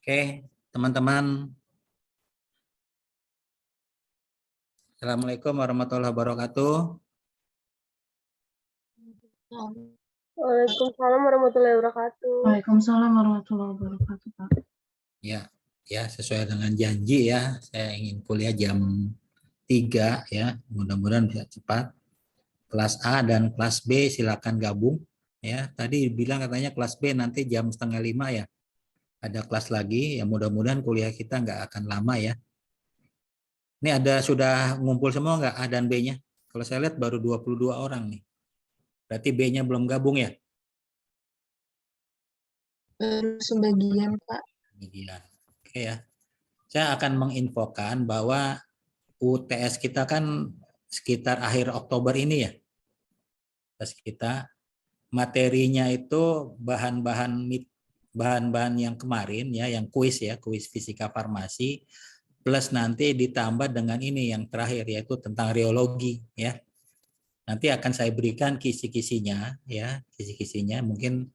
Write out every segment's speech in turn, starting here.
Oke, teman-teman. Assalamualaikum warahmatullahi wabarakatuh. Waalaikumsalam warahmatullahi wabarakatuh. Waalaikumsalam warahmatullahi wabarakatuh, Pak. Ya, sesuai dengan janji ya, saya ingin kuliah jam 3 ya, mudah-mudahan bisa cepat. Kelas A dan kelas B silakan gabung ya. Tadi bilang katanya kelas B nanti jam 4:30 ya. Ada kelas lagi, ya mudah-mudahan kuliah kita nggak akan lama ya. Ini sudah ngumpul semua nggak A dan B-nya? Kalau saya lihat baru 22 orang nih. Berarti B-nya belum gabung ya? Baru sebagian, Pak. Sebagian. Oke ya. Saya akan menginfokan bahwa UTS kita kan sekitar akhir Oktober ini ya. UTS kita materinya itu bahan-bahan yang kemarin ya, yang kuis fisika farmasi, plus nanti ditambah dengan ini yang terakhir yaitu tentang reologi ya. Nanti akan saya berikan kisi-kisinya ya, kisi-kisinya mungkin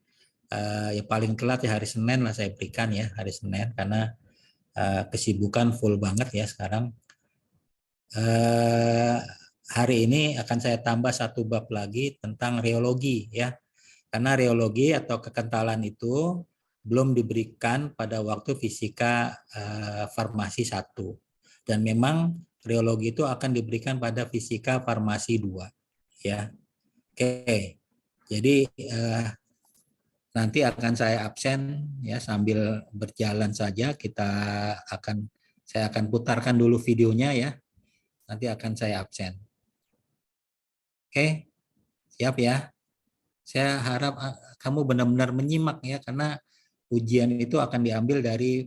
ya paling telat ya hari Senin lah saya berikan ya, hari Senin karena kesibukan full banget ya sekarang. Hari ini akan saya tambah satu bab lagi tentang reologi ya. Karena reologi atau kekentalan itu belum diberikan pada waktu fisika farmasi 1. Dan memang reologi itu akan diberikan pada fisika farmasi 2 ya. Oke. Jadi nanti akan saya absen ya, sambil berjalan saja saya akan putarkan dulu videonya ya. Nanti akan saya absen. Oke, siap ya. Saya harap kamu benar-benar menyimak ya, karena ujian itu akan diambil dari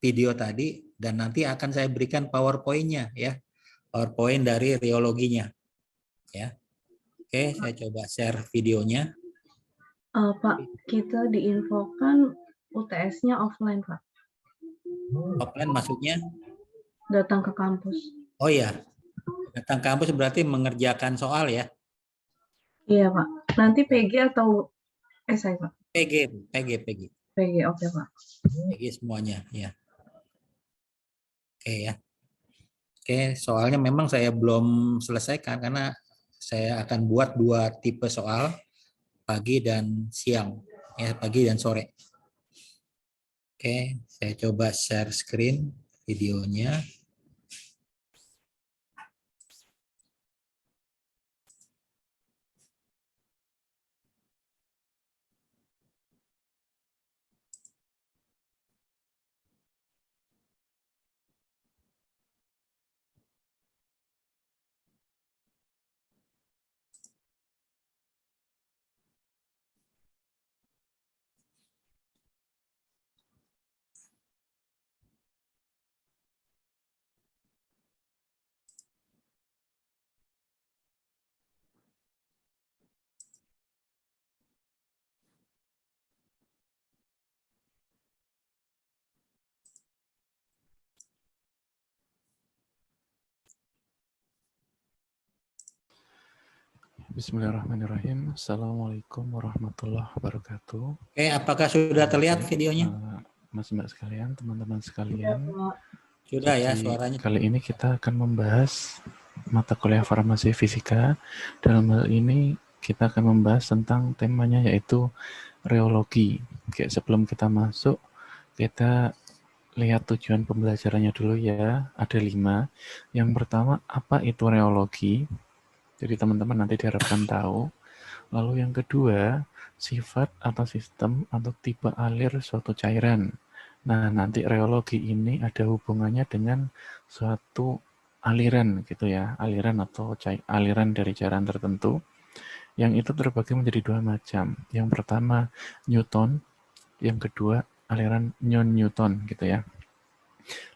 video tadi dan nanti akan saya berikan PowerPoint-nya ya. PowerPoint dari reologinya. Ya. Oke, saya coba share videonya. Pak, kita diinfokan UTS-nya offline, Pak. Offline maksudnya? Datang ke kampus. Oh iya, datang ke kampus berarti mengerjakan soal ya? Iya, Pak. Nanti PG atau esai, Pak? PG. PG, oke, Pak. PG semuanya ya. Oke ya. Oke, soalnya memang saya belum selesaikan karena saya akan buat 2 tipe soal, pagi dan siang, ya pagi dan sore. Oke, saya coba share screen videonya. Bismillahirrahmanirrahim. Assalamualaikum warahmatullahi wabarakatuh. Oke, apakah sudah terlihat videonya? Mas Mbak sekalian, teman-teman sekalian. Sudah ya Jadi, suaranya. kali ini kita akan membahas mata kuliah farmasi fisika. Dalam hal ini kita akan membahas tentang temanya yaitu reologi. Oke, sebelum kita masuk, kita lihat tujuan pembelajarannya dulu ya. Ada 5. Yang pertama, apa itu reologi? Jadi teman-teman nanti diharapkan tahu. Lalu yang kedua, sifat atau sistem atau tipe alir suatu cairan. Nah, nanti reologi ini ada hubungannya dengan suatu aliran gitu ya, aliran atau aliran dari cairan tertentu. Yang itu terbagi menjadi 2 macam. Yang pertama Newton, yang kedua aliran non-Newton gitu ya.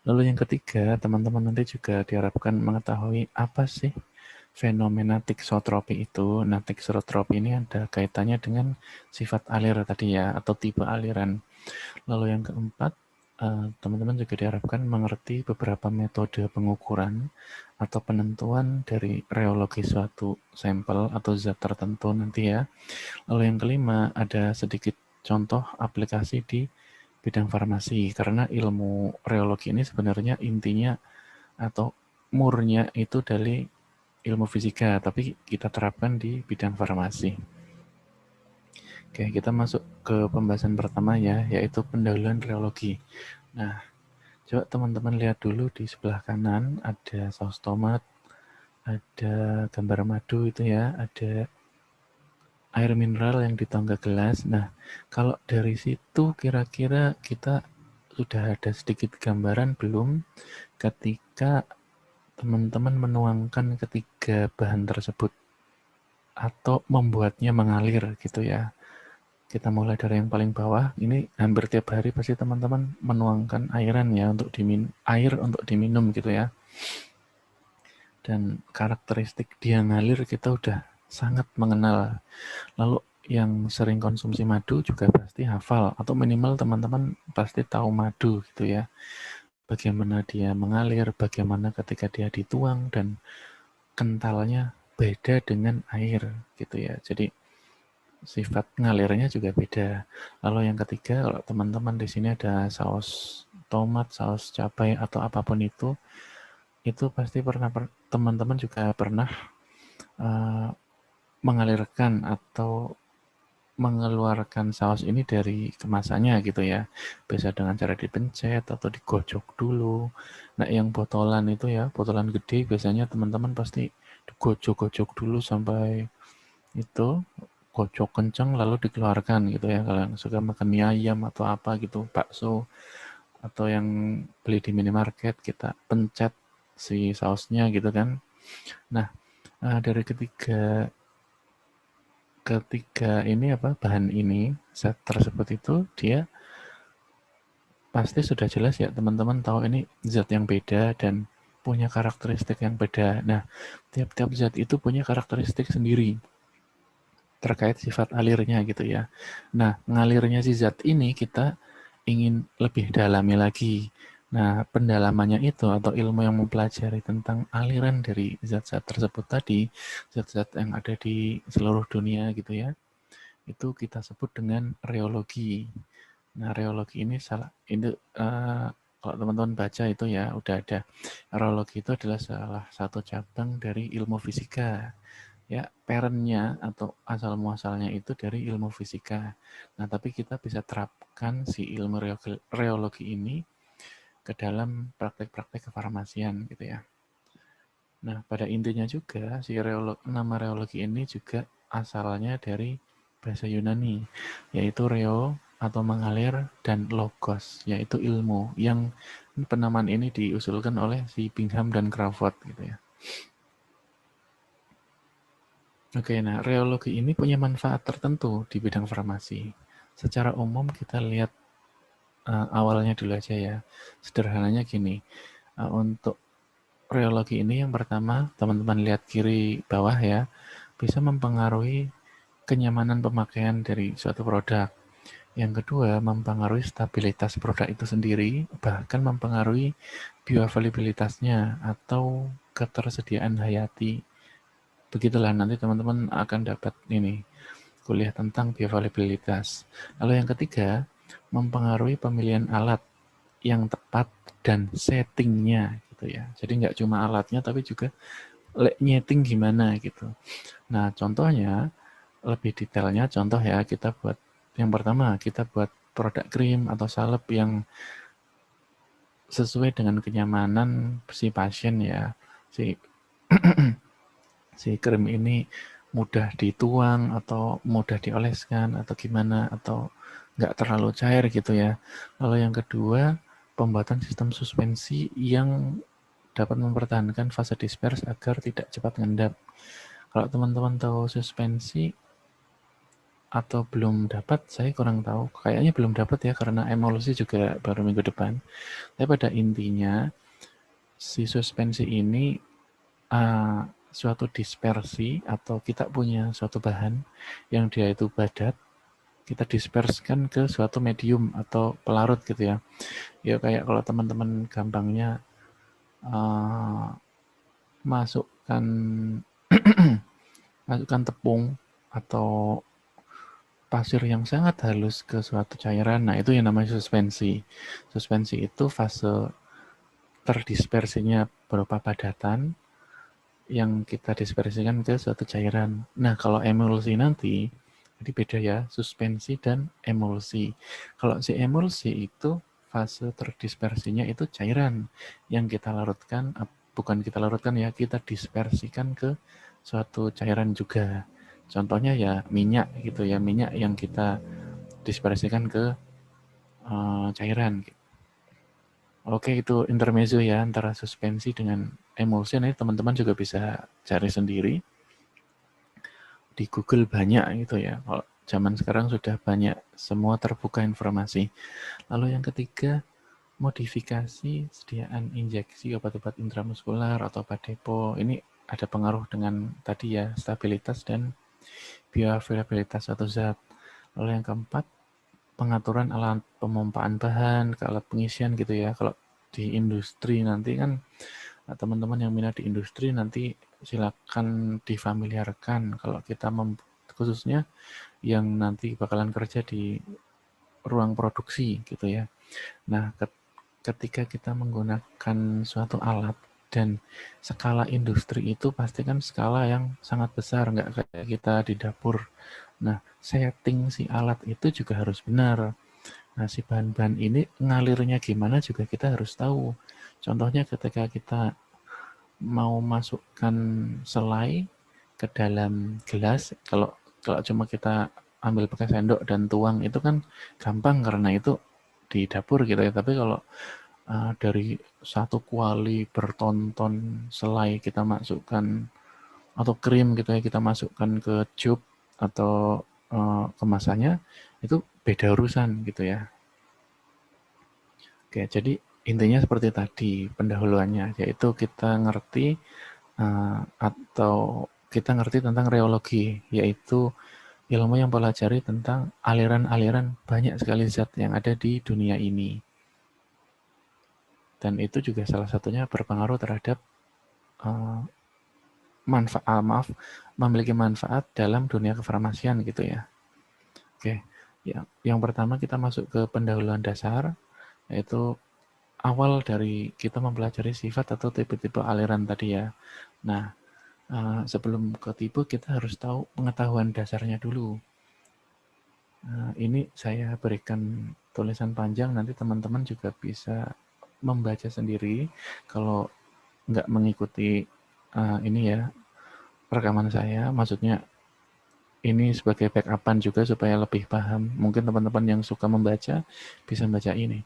Lalu yang ketiga, teman-teman nanti juga diharapkan mengetahui apa sih fenomena tiksotropi itu. Nah, tiksotropi ini ada kaitannya dengan sifat alir tadi ya, atau tipe aliran. Lalu yang keempat, teman-teman juga diharapkan mengerti beberapa metode pengukuran atau penentuan dari reologi suatu sampel atau zat tertentu nanti ya. Lalu yang kelima, ada sedikit contoh aplikasi di bidang farmasi, karena ilmu reologi ini sebenarnya intinya atau murnya itu dari ilmu fisika, tapi kita terapkan di bidang farmasi. Oke, kita masuk ke pembahasan pertama ya, yaitu pendahuluan reologi. Nah, coba teman-teman lihat dulu di sebelah kanan ada saus tomat, ada gambar madu itu ya, ada air mineral yang dituang ke gelas. Nah, kalau dari situ kira-kira kita sudah ada sedikit gambaran belum ketika teman-teman menuangkan ketiga bahan tersebut atau membuatnya mengalir gitu ya. Kita mulai dari yang paling bawah. Ini hampir tiap hari pasti teman-teman menuangkan airan ya untuk air untuk diminum gitu ya. Dan karakteristik dia ngalir kita udah sangat mengenal. Lalu yang sering konsumsi madu juga pasti hafal atau minimal teman-teman pasti tahu madu gitu ya. Bagaimana dia mengalir, bagaimana ketika dia dituang, dan kentalnya beda dengan air gitu ya. Jadi sifat ngalirnya juga beda. Lalu yang ketiga, kalau teman-teman di sini ada saus tomat, saus cabai atau apapun itu pasti teman-teman juga pernah mengalirkan atau mengeluarkan saus ini dari kemasannya gitu ya. Bisa dengan cara dipencet atau digocok dulu. Nah, yang botolan itu ya, botolan gede biasanya teman-teman pasti digocok-gocok dulu sampai itu gocok kencang lalu dikeluarkan gitu ya. Kalau yang suka makan mie ayam atau apa gitu, bakso atau yang beli di minimarket, kita pencet si sausnya gitu kan. Nah, dari ketiga ini bahan ini, zat tersebut itu dia pasti sudah jelas ya teman-teman tahu ini zat yang beda dan punya karakteristik yang beda. Nah, tiap-tiap zat itu punya karakteristik sendiri terkait sifat alirnya gitu ya. Nah, ngalirnya si zat ini kita ingin lebih dalami lagi. Nah, pendalamannya itu atau ilmu yang mempelajari tentang aliran dari zat-zat tersebut tadi, zat-zat yang ada di seluruh dunia gitu ya, itu kita sebut dengan reologi. Nah, reologi ini kalau teman-teman baca itu ya udah ada. Reologi itu adalah salah satu cabang dari ilmu fisika. Ya, parentnya atau asal muasalnya itu dari ilmu fisika. Nah, tapi kita bisa terapkan si ilmu reologi ini ke dalam praktek-praktek kefarmasian gitu ya. Nah, pada intinya juga si nama reologi ini juga asalnya dari bahasa Yunani, yaitu reo atau mengalir dan logos, yaitu ilmu, yang penamaan ini diusulkan oleh si Bingham dan Crawford gitu ya. Oke, nah reologi ini punya manfaat tertentu di bidang farmasi. Secara umum kita lihat awalnya dulu aja ya. Sederhananya gini, untuk reologi ini yang pertama, teman-teman lihat kiri bawah ya, bisa mempengaruhi kenyamanan pemakaian dari suatu produk. Yang kedua, mempengaruhi stabilitas produk itu sendiri, bahkan mempengaruhi bioavailabilitasnya atau ketersediaan hayati. Begitulah nanti teman-teman akan dapat ini kuliah tentang bioavailabilitas. Lalu yang ketiga, mempengaruhi pemilihan alat yang tepat dan settingnya gitu ya. Jadi nggak cuma alatnya tapi juga nyeting gimana gitu. Nah contohnya lebih detailnya contoh ya kita buat yang pertama kita buat produk krim atau salep yang sesuai dengan kenyamanan si pasien ya. Si krim ini mudah dituang atau mudah dioleskan atau gimana atau nggak terlalu cair gitu ya. Lalu yang kedua, pembuatan sistem suspensi yang dapat mempertahankan fase dispers agar tidak cepat ngendap. Kalau teman-teman tahu suspensi atau belum dapat, saya kurang tahu. Kayaknya belum dapat ya karena emulsi juga baru minggu depan. Tapi pada intinya si suspensi ini suatu dispersi atau kita punya suatu bahan yang dia itu padat, kita disperskan ke suatu medium atau pelarut gitu ya. Ya kayak kalau teman-teman gampangnya masukkan masukkan tepung atau pasir yang sangat halus ke suatu cairan. Nah, itu yang namanya suspensi. Suspensi itu fase terdispersinya berupa padatan yang kita dispersikan ke suatu cairan. Nah, kalau emulsi nanti, jadi beda ya, suspensi dan emulsi. Kalau si emulsi itu fase terdispersinya itu cairan yang kita larutkan, bukan kita larutkan ya, kita dispersikan ke suatu cairan juga. Contohnya ya minyak gitu ya, minyak yang kita dispersikan ke cairan. Oke, itu intermezzo ya antara suspensi dengan emulsi. Nanti teman-teman juga bisa cari sendiri. Di Google banyak gitu ya. Kalau zaman sekarang sudah banyak, semua terbuka informasi. Lalu yang ketiga, modifikasi sediaan injeksi obat-obat intramuskular atau obat depo. Ini ada pengaruh dengan tadi ya, stabilitas dan bioavailabilitas suatu zat. Lalu yang keempat, pengaturan alat pemompaan bahan ke alat pengisian gitu ya. Kalau di industri nanti kan teman-teman yang minat di industri nanti silakan difamiliarkan kalau kita khususnya yang nanti bakalan kerja di ruang produksi gitu ya. Nah, ketika kita menggunakan suatu alat dan skala industri itu pasti kan skala yang sangat besar, nggak kayak kita di dapur. Nah, setting si alat itu juga harus benar. Nah, si bahan-bahan ini ngalirnya gimana juga kita harus tahu. Contohnya ketika kita mau masukkan selai ke dalam gelas, kalau cuma kita ambil pakai sendok dan tuang itu kan gampang karena itu di dapur gitu ya. Tapi kalau dari satu kuali bertonton selai kita masukkan atau krim gitu ya, kita masukkan ke cup atau kemasannya, itu beda urusan gitu ya. Oke, jadi intinya seperti tadi pendahuluannya, yaitu kita ngerti atau kita ngerti tentang reologi, yaitu ilmu yang pelajari tentang aliran-aliran banyak sekali zat yang ada di dunia ini. Dan itu juga salah satunya berpengaruh terhadap memiliki manfaat dalam dunia kefarmasian gitu ya. Oke, yang pertama kita masuk ke pendahuluan dasar, yaitu awal dari kita mempelajari sifat atau tipe-tipe aliran tadi ya. Nah, sebelum ke tipe kita harus tahu pengetahuan dasarnya dulu. Ini saya berikan tulisan panjang, nanti teman-teman juga bisa membaca sendiri kalau nggak mengikuti ini ya rekaman saya, maksudnya ini sebagai backupan juga supaya lebih paham. Mungkin teman-teman yang suka membaca bisa membaca ini.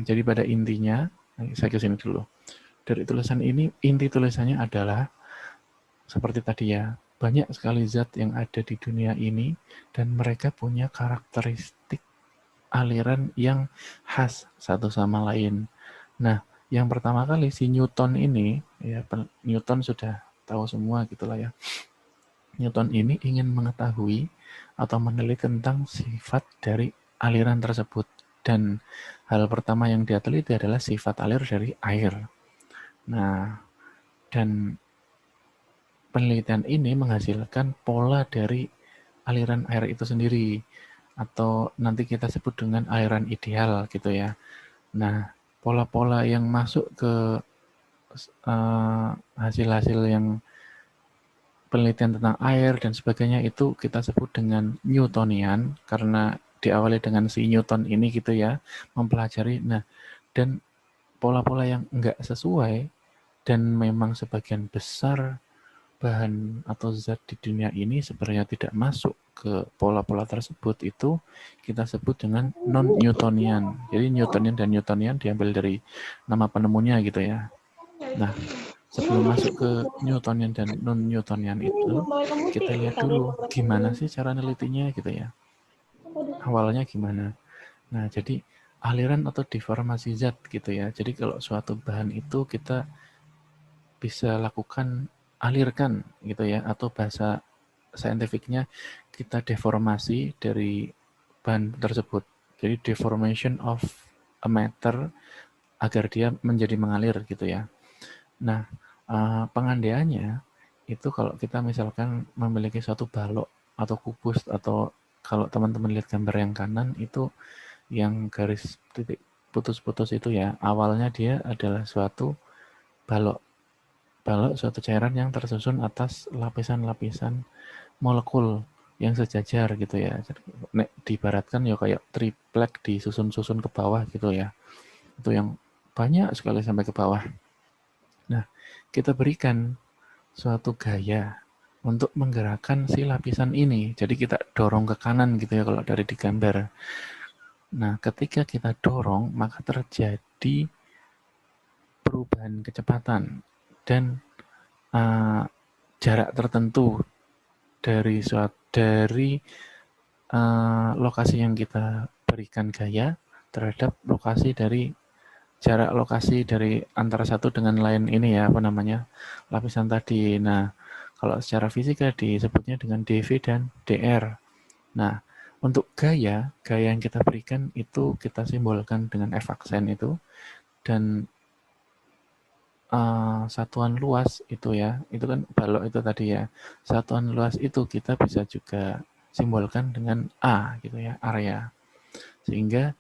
Jadi pada intinya, saya ke sini dulu. Dari tulisan ini, inti tulisannya adalah seperti tadi ya, banyak sekali zat yang ada di dunia ini dan mereka punya karakteristik aliran yang khas satu sama lain. Nah, yang pertama kali si Newton ini, ya Newton sudah tahu semua gitulah ya. Newton ini ingin mengetahui atau meneliti tentang sifat dari aliran tersebut. Dan hal pertama yang dia teliti adalah sifat alir dari air. Nah, dan penelitian ini menghasilkan pola dari aliran air itu sendiri. Atau nanti kita sebut dengan aliran ideal gitu ya. Nah, pola-pola yang masuk ke hasil-hasil yang penelitian tentang air dan sebagainya itu kita sebut dengan Newtonian karena diawali dengan si Newton ini gitu ya, mempelajari. Nah, dan pola-pola yang enggak sesuai dan memang sebagian besar bahan atau zat di dunia ini sebenarnya tidak masuk ke pola-pola tersebut, itu kita sebut dengan non-Newtonian. Jadi Newtonian dan Newtonian diambil dari nama penemunya gitu ya. Nah, sebelum masuk ke Newtonian dan non-Newtonian itu, kita lihat dulu gimana sih cara nelitinya gitu ya. Awalnya gimana. Nah, jadi aliran atau deformasi zat gitu ya. Jadi kalau suatu bahan itu kita bisa lakukan alirkan gitu ya, atau bahasa saintifiknya kita deformasi dari bahan tersebut. Jadi deformation of a matter agar dia menjadi mengalir gitu ya. Nah, pengandaiannya itu kalau kita misalkan memiliki suatu balok atau kubus atau kalau teman-teman lihat gambar yang kanan itu yang garis titik putus-putus itu ya, awalnya dia adalah suatu balok. Balok suatu cairan yang tersusun atas lapisan-lapisan molekul yang sejajar gitu ya. Nek diibaratkan ya kayak triplek disusun-susun ke bawah gitu ya. Itu yang banyak sekali sampai ke bawah. Nah, kita berikan suatu gaya untuk menggerakkan si lapisan ini. Jadi kita dorong ke kanan gitu ya kalau dari di gambar. Nah, ketika kita dorong, maka terjadi perubahan kecepatan dan jarak tertentu dari lokasi yang kita berikan gaya terhadap jarak lokasi dari antara satu dengan lain ini ya, lapisan tadi. Nah, kalau secara fisika disebutnya dengan dV dan dr. Nah, untuk gaya yang kita berikan itu kita simbolkan dengan F aksen itu, dan satuan luas itu ya, itu kan balok itu tadi ya. Satuan luas itu kita bisa juga simbolkan dengan A gitu ya, area. Sehingga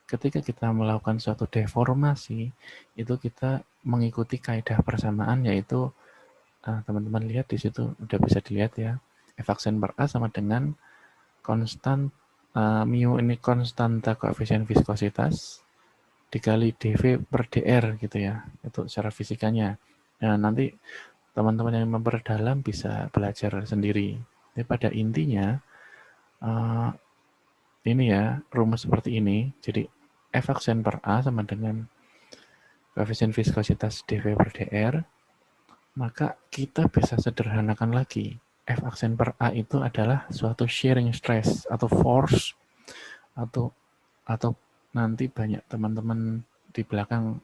ketika kita melakukan suatu deformasi, itu kita mengikuti kaidah persamaan, yaitu teman-teman lihat di situ udah bisa dilihat ya, F aksen per A sama dengan konstan mu ini konstanta koefisien viskositas dikali dV per dr gitu ya, itu secara fisikanya. Nah, nanti teman-teman yang memperdalam bisa belajar sendiri. Tapi pada intinya ini ya, rumus seperti ini. Jadi F aksen per A sama dengan koefisien viskositas dV per dr. Maka kita bisa sederhanakan lagi. F aksen per A itu adalah suatu shearing stress atau force atau nanti banyak teman-teman di belakang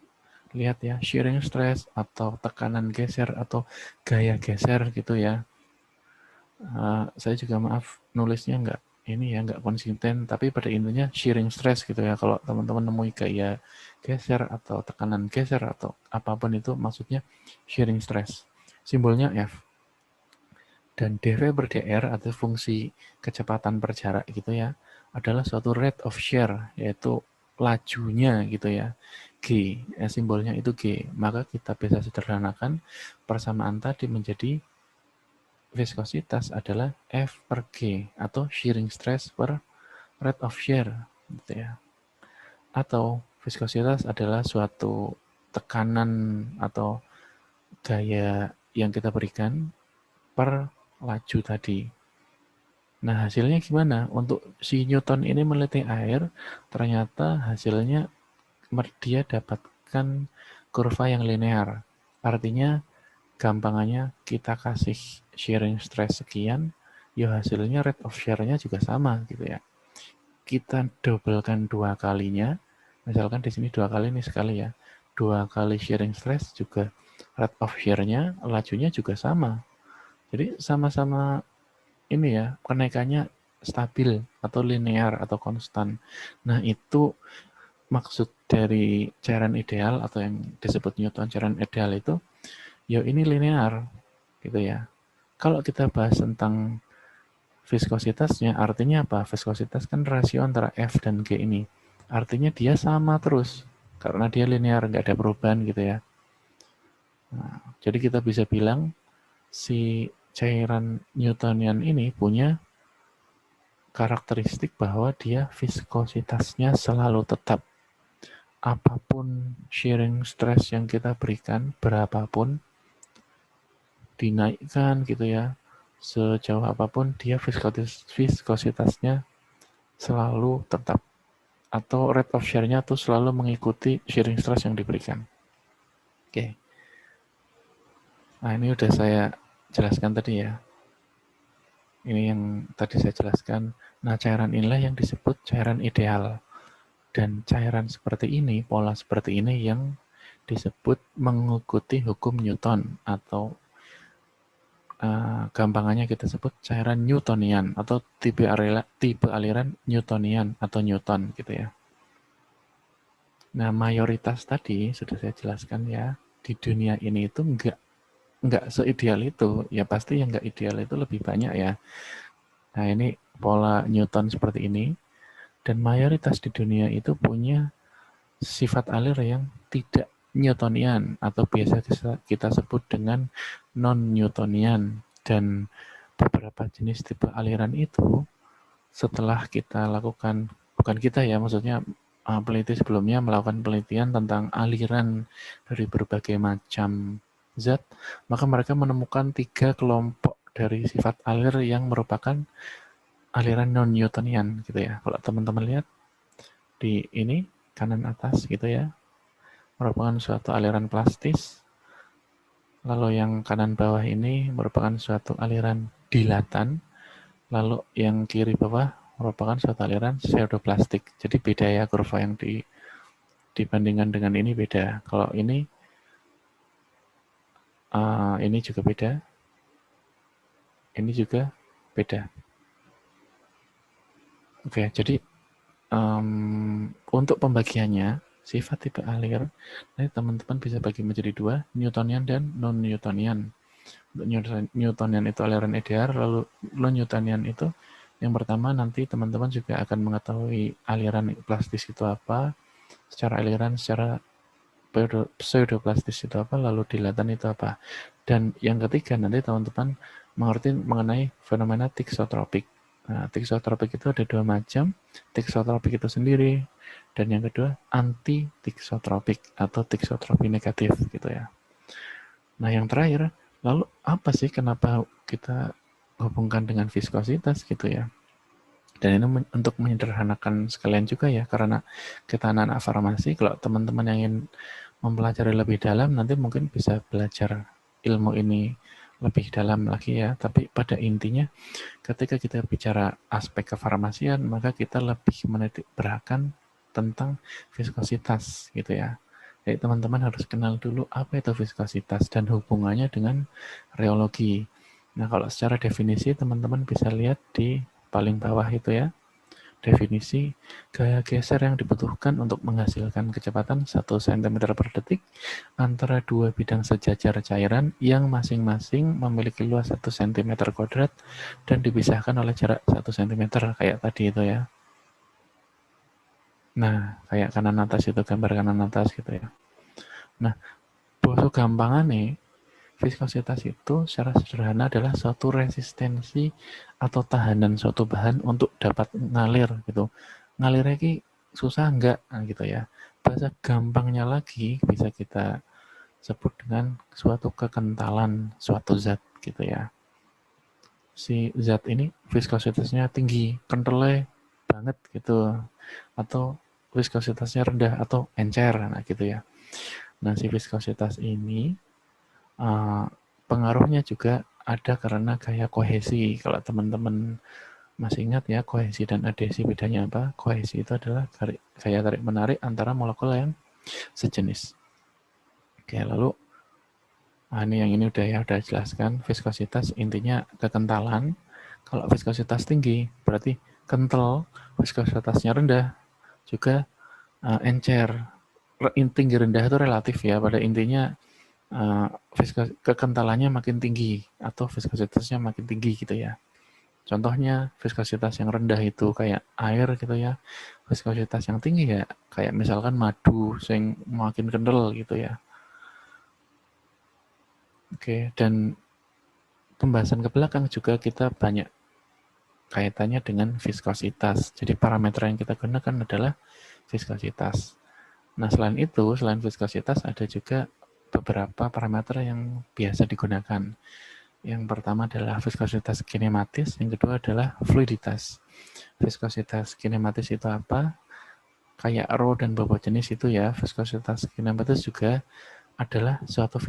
lihat ya, shearing stress atau tekanan geser atau gaya geser gitu ya. Saya juga maaf nulisnya nggak konsisten, tapi pada intinya shearing stress gitu ya. Kalau teman-teman nemui gaya geser atau tekanan geser atau apapun itu maksudnya shearing stress. Simbolnya F. Dan dV per dr atau fungsi kecepatan per jarak gitu ya, adalah suatu rate of shear, yaitu lajunya gitu ya. G, simbolnya itu G. Maka kita bisa sederhanakan persamaan tadi menjadi viskositas adalah F per G atau shearing stress per rate of shear gitu ya. Atau viskositas adalah suatu tekanan atau gaya yang kita berikan per laju tadi. Nah, hasilnya gimana? Untuk si Newton ini meneliti air, ternyata hasilnya dia dapatkan kurva yang linear. Artinya, gampangannya kita kasih shearing stress sekian, ya hasilnya rate of shear-nya juga sama gitu ya. Kita dobelkan 2 kalinya, misalkan di sini 2 kali ini sekali ya. 2 kali shearing stress juga rate of shear-nya, lajunya juga sama. Jadi sama-sama ini ya, kenaikannya stabil atau linear atau konstan. Nah, itu maksud dari cairan ideal atau yang disebut Newton cairan ideal itu, ya ini linear gitu ya. Kalau kita bahas tentang viskositasnya, artinya apa? Viskositas kan rasio antara F dan G ini. Artinya dia sama terus, karena dia linear, nggak ada perubahan gitu ya. Nah, jadi kita bisa bilang si cairan Newtonian ini punya karakteristik bahwa dia viskositasnya selalu tetap. Apapun shearing stress yang kita berikan, berapapun, dinaikkan gitu ya, sejauh apapun, dia viskositasnya selalu tetap. Atau rate of shear-nya tuh selalu mengikuti shearing stress yang diberikan. Oke. Nah, ini udah saya jelaskan tadi ya. Ini yang tadi saya jelaskan. Nah, cairan inilah yang disebut cairan ideal. Dan cairan seperti ini, pola seperti ini yang disebut mengikuti hukum Newton atau gampangannya kita sebut cairan Newtonian atau tipe aliran Newtonian atau Newton gitu ya. Nah, mayoritas tadi sudah saya jelaskan ya, di dunia ini itu enggak seideal itu. Ya pasti yang enggak ideal itu lebih banyak ya. Nah, ini pola Newton seperti ini. Dan mayoritas di dunia itu punya sifat alir yang tidak Newtonian atau biasa kita sebut dengan non-Newtonian. Dan beberapa jenis tipe aliran itu setelah kita lakukan, bukan kita ya, maksudnya peneliti sebelumnya melakukan penelitian tentang aliran dari berbagai macam zat, maka mereka menemukan 3 kelompok dari sifat alir yang merupakan aliran non-Newtonian gitu ya. Kalau teman-teman lihat di ini kanan atas gitu ya, merupakan suatu aliran plastis. Lalu yang kanan bawah ini merupakan suatu aliran dilatan. Lalu yang kiri bawah merupakan suatu aliran pseudoplastik. Jadi beda ya kurva yang dibandingkan dengan ini beda. Kalau ini juga beda. Ini juga beda. Oke, jadi untuk pembagiannya sifat tipe alir, nanti teman-teman bisa bagi menjadi 2, Newtonian dan non-Newtonian. Newtonian itu aliran ideal, lalu non-Newtonian itu yang pertama nanti teman-teman juga akan mengetahui aliran plastis itu apa, secara aliran, secara pseudoplastis itu apa, lalu dilatan itu apa. Dan yang ketiga nanti teman-teman mengerti mengenai fenomena thixotropik. Nah, thixotropik itu ada 2 macam, thixotropik itu sendiri, dan yang kedua anti-thixotropik atau thixotropi negatif gitu ya. Nah, yang terakhir, lalu apa sih kenapa kita hubungkan dengan viskositas gitu ya? Dan ini untuk menyederhanakan sekalian juga ya, karena kita anak-anak farmasi, kalau teman-teman yang ingin mempelajari lebih dalam, nanti mungkin bisa belajar ilmu ini lebih dalam lagi ya. Tapi pada intinya, ketika kita bicara aspek kefarmasian, maka kita lebih menitik beratkan tentang viskositas gitu ya. Jadi teman-teman harus kenal dulu apa itu viskositas dan hubungannya dengan reologi. Nah, kalau secara definisi teman-teman bisa lihat di paling bawah itu ya. Definisi gaya geser yang dibutuhkan untuk menghasilkan kecepatan 1 cm per detik antara 2 bidang sejajar cairan yang masing-masing memiliki luas 1 cm kuadrat dan dipisahkan oleh jarak 1 cm kayak tadi itu ya. Nah, kayak kanan atas itu, gambar kanan atas gitu ya. Nah, boso gampangan nih, viskositas itu secara sederhana adalah suatu resistensi atau tahanan suatu bahan untuk dapat ngalir gitu. Ngalirnya ki susah enggak nah, gitu ya. Bahasa gampangnya lagi bisa kita sebut dengan suatu kekentalan suatu zat gitu ya. Si zat ini viskositasnya tinggi, kentalnya banget gitu, atau viskositasnya rendah atau encer nah gitu ya. Nah, si viskositas ini pengaruhnya juga ada karena gaya kohesi. Kalau teman-teman masih ingat ya, kohesi dan adhesi bedanya apa? Kohesi itu adalah gaya tarik-menarik antara molekul yang sejenis. Oke, lalu ini yang ini udah jelaskan. Viskositas intinya kekentalan. Kalau viskositas tinggi berarti kental, viskositasnya rendah juga encer. Tinggi rendah itu relatif ya, pada intinya kekentalannya makin tinggi atau viskositasnya makin tinggi gitu ya. Contohnya viskositas yang rendah itu kayak air gitu ya. Viskositas yang tinggi ya kayak misalkan madu yang makin kental gitu ya. Oke, dan pembahasan ke belakang juga kita banyak kaitannya dengan viskositas. Jadi parameter yang kita gunakan adalah viskositas. Nah, selain itu, selain viskositas ada juga beberapa parameter yang biasa digunakan. Yang pertama adalah viskositas kinematis, yang kedua adalah fluiditas. Viskositas kinematis itu apa? Kayak rho dan bobot jenis itu ya. Viskositas kinematis juga adalah suatu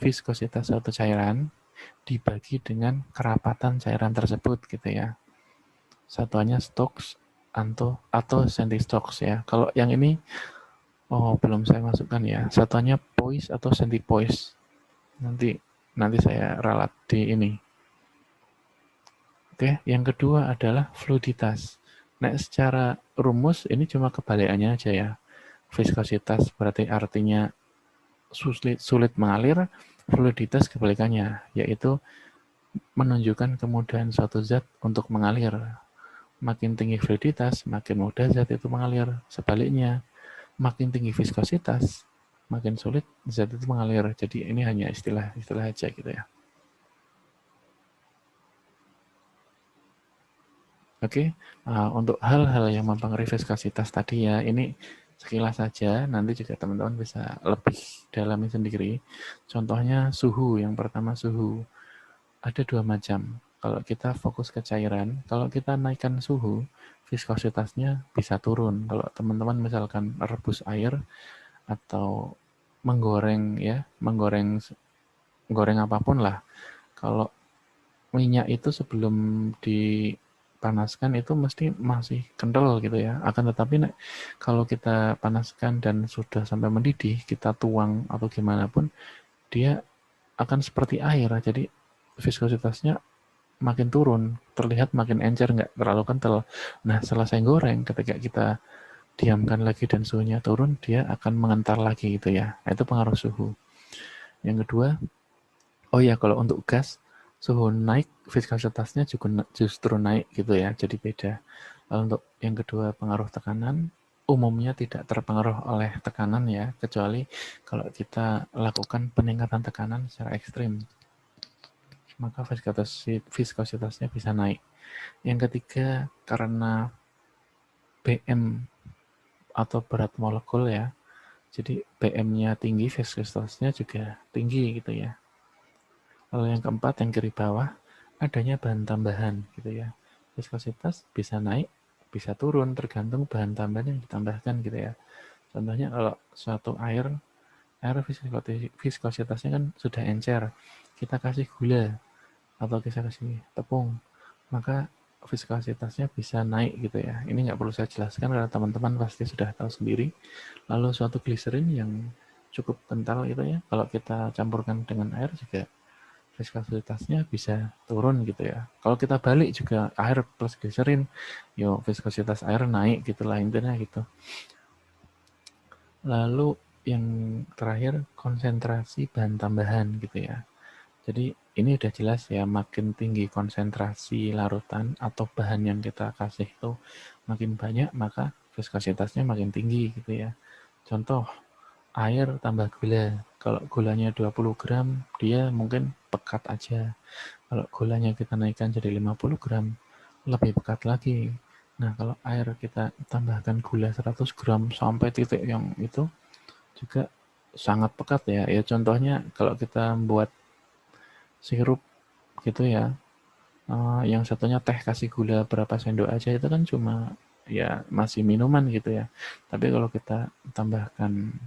viskositas suatu cairan dibagi dengan kerapatan cairan tersebut gitu ya. Satuannya Stokes atau centi-Stokes ya. Kalau yang ini belum saya masukkan ya. Satuannya poise atau centi-Poise. Nanti saya ralat di ini. Oke, yang kedua adalah fluiditas. Nah, secara rumus ini cuma kebalikannya aja ya. Viskositas berarti artinya sulit mengalir, fluiditas kebalikannya, yaitu menunjukkan kemudahan suatu zat untuk mengalir. Makin tinggi fluiditas, makin mudah zat itu mengalir. Sebaliknya, makin tinggi viskositas, makin sulit zat itu mengalir. Jadi ini hanya istilah-istilah aja gitu ya. Oke, untuk hal-hal yang mempengaruhi viskositas tadi ya, ini sekilas saja, nanti juga teman-teman bisa lebih dalami sendiri. Contohnya suhu, yang pertama suhu. Ada dua macam. Kalau kita fokus ke cairan, kalau kita naikkan suhu, viskositasnya bisa turun. Kalau teman-teman misalkan rebus air atau menggoreng ya, goreng apapun lah. Kalau minyak itu sebelum dipanaskan itu mesti masih kental gitu ya. Akan tetapi kalau kita panaskan dan sudah sampai mendidih, kita tuang atau gimana pun, dia akan seperti air. Jadi viskositasnya makin turun, terlihat makin encer, nggak terlalu kental. Nah, selesai goreng, ketika kita diamkan lagi dan suhunya turun, dia akan mengental lagi gitu ya. Nah, itu pengaruh suhu. Yang kedua, oh ya, kalau untuk gas, suhu naik, viskositasnya juga justru naik gitu ya, jadi beda. Lalu untuk yang kedua, pengaruh tekanan, umumnya tidak terpengaruh oleh tekanan ya, kecuali kalau kita lakukan peningkatan tekanan secara ekstrim, maka viskositasnya bisa naik. Yang ketiga, karena BM atau berat molekul ya, jadi BM-nya tinggi, viskositasnya juga tinggi gitu ya. Lalu yang keempat, yang kiri bawah, adanya bahan tambahan gitu ya. Viskositas bisa naik, bisa turun, tergantung bahan tambahan yang ditambahkan gitu ya. Contohnya kalau suatu air viskositasnya kan sudah encer, kita kasih gula atau kita kasih tepung, maka viskositasnya bisa naik gitu ya. Ini nggak perlu saya jelaskan karena teman-teman pasti sudah tahu sendiri. Lalu suatu gliserin yang cukup kental gitu ya, kalau kita campurkan dengan air juga viskositasnya bisa turun gitu ya. Kalau kita balik juga air plus gliserin, viskositas air naik gitulah intinya gitu. Lalu yang terakhir, konsentrasi bahan tambahan gitu ya. Jadi ini udah jelas ya, makin tinggi konsentrasi larutan atau bahan yang kita kasih itu makin banyak, maka viskositasnya makin tinggi gitu ya. Contoh, air tambah gula. Kalau gulanya 20 gram, dia mungkin pekat aja. Kalau gulanya kita naikkan jadi 50 gram, lebih pekat lagi. Nah, kalau air kita tambahkan gula 100 gram sampai titik yang itu juga sangat pekat ya. Ya contohnya kalau kita buat sirup gitu ya, yang satunya teh kasih gula berapa sendok aja itu kan cuma ya masih minuman gitu ya. Tapi kalau kita tambahkan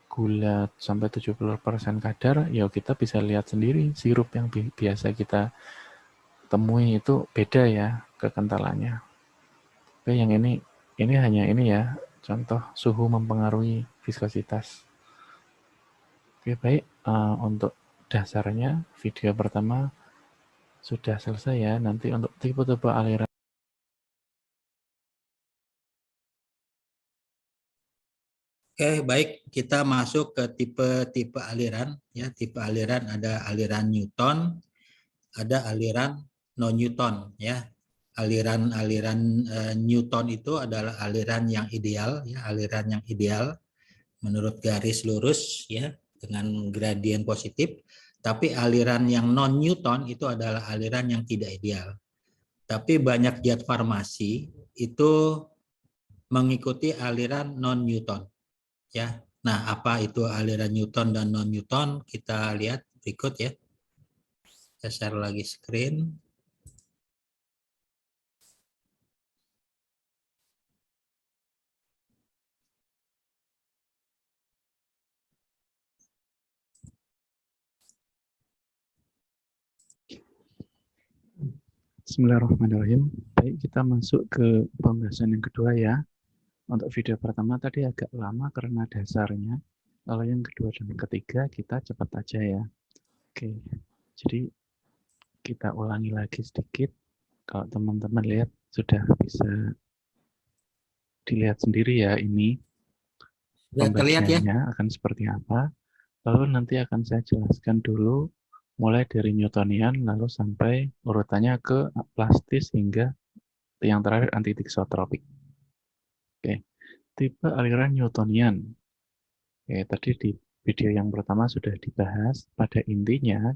gula sampai 70% kadar, ya kita bisa lihat sendiri sirup yang biasa kita temui itu beda ya kekentalannya. Oke, yang ini hanya ini ya, contoh suhu mempengaruhi viskositas. Oke, baik. Untuk dasarnya video pertama sudah selesai ya. Nanti untuk tipe-tipe aliran. Oke, baik. Kita masuk ke tipe-tipe aliran. Ya, tipe aliran ada aliran Newton, ada aliran non-Newton. Ya, aliran-aliran Newton itu adalah aliran yang ideal. Ya, aliran yang ideal menurut garis lurus. Ya, dengan gradien positif. Tapi aliran yang non-Newton itu adalah aliran yang tidak ideal. Tapi banyak zat farmasi itu mengikuti aliran non-Newton. Ya, nah apa itu aliran Newton dan non-Newton? Kita lihat berikut ya. Saya share lagi screen. Bismillahirrahmanirrahim. Baik, kita masuk ke pembahasan yang kedua ya. Untuk video pertama tadi agak lama karena dasarnya. Lalu yang kedua dan ketiga kita cepat aja ya. Oke, jadi kita ulangi lagi sedikit. Kalau teman-teman lihat sudah bisa dilihat sendiri ya ini Sudah terlihat ya? pembagiannya akan seperti apa. Lalu nanti akan saya jelaskan dulu mulai dari Newtonian lalu sampai urutannya ke plastis hingga yang terakhir antitisotropik. Oke, tipe aliran Newtonian. Oke, tadi di video yang pertama sudah dibahas. Pada intinya,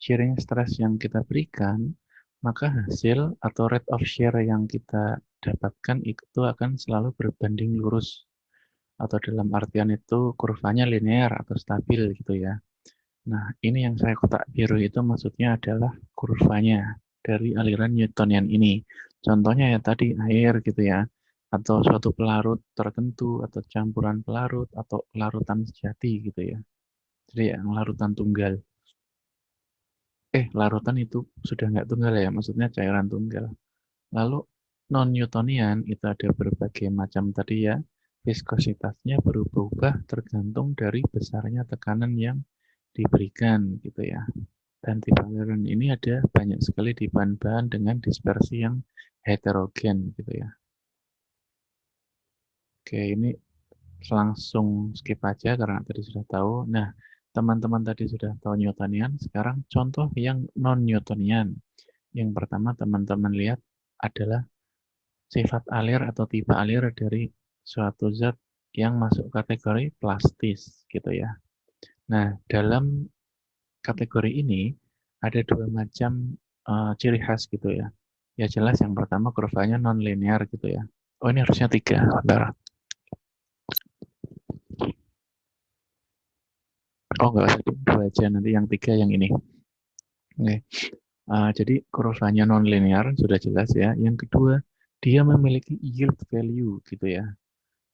shearing stress yang kita berikan, maka hasil atau rate of shear yang kita dapatkan itu akan selalu berbanding lurus. Atau dalam artian itu kurvanya linear atau stabil gitu ya. Nah, ini yang saya kotak biru itu maksudnya adalah kurvanya dari aliran Newtonian ini. Contohnya ya tadi air gitu ya, atau suatu pelarut tertentu, atau campuran pelarut, atau larutan sejati gitu ya. Jadi yang larutan tunggal. Larutan itu sudah nggak tunggal ya, maksudnya cairan tunggal. Lalu non-Newtonian itu ada berbagai macam tadi ya, viskositasnya berubah-ubah tergantung dari besarnya tekanan yang diberikan gitu ya. Dan tipe aliran ini ada banyak sekali di bahan-bahan dengan dispersi yang heterogen gitu ya. Oke, ini langsung skip aja karena tadi sudah tahu. Nah, teman-teman tadi sudah tahu Newtonian, sekarang contoh yang non-Newtonian. Yang pertama teman-teman lihat adalah sifat alir atau tipe alir dari suatu zat yang masuk kategori plastis gitu ya. Nah, dalam kategori ini ada dua macam ciri khas gitu ya. Ya jelas yang pertama kurvanya non-linear gitu ya. Oh ini harusnya 3, bentar. Oh nggak usah 2 aja, nanti yang 3 yang ini. Oke. Jadi kurvanya non-linear sudah jelas ya. Yang kedua, dia memiliki yield value gitu ya.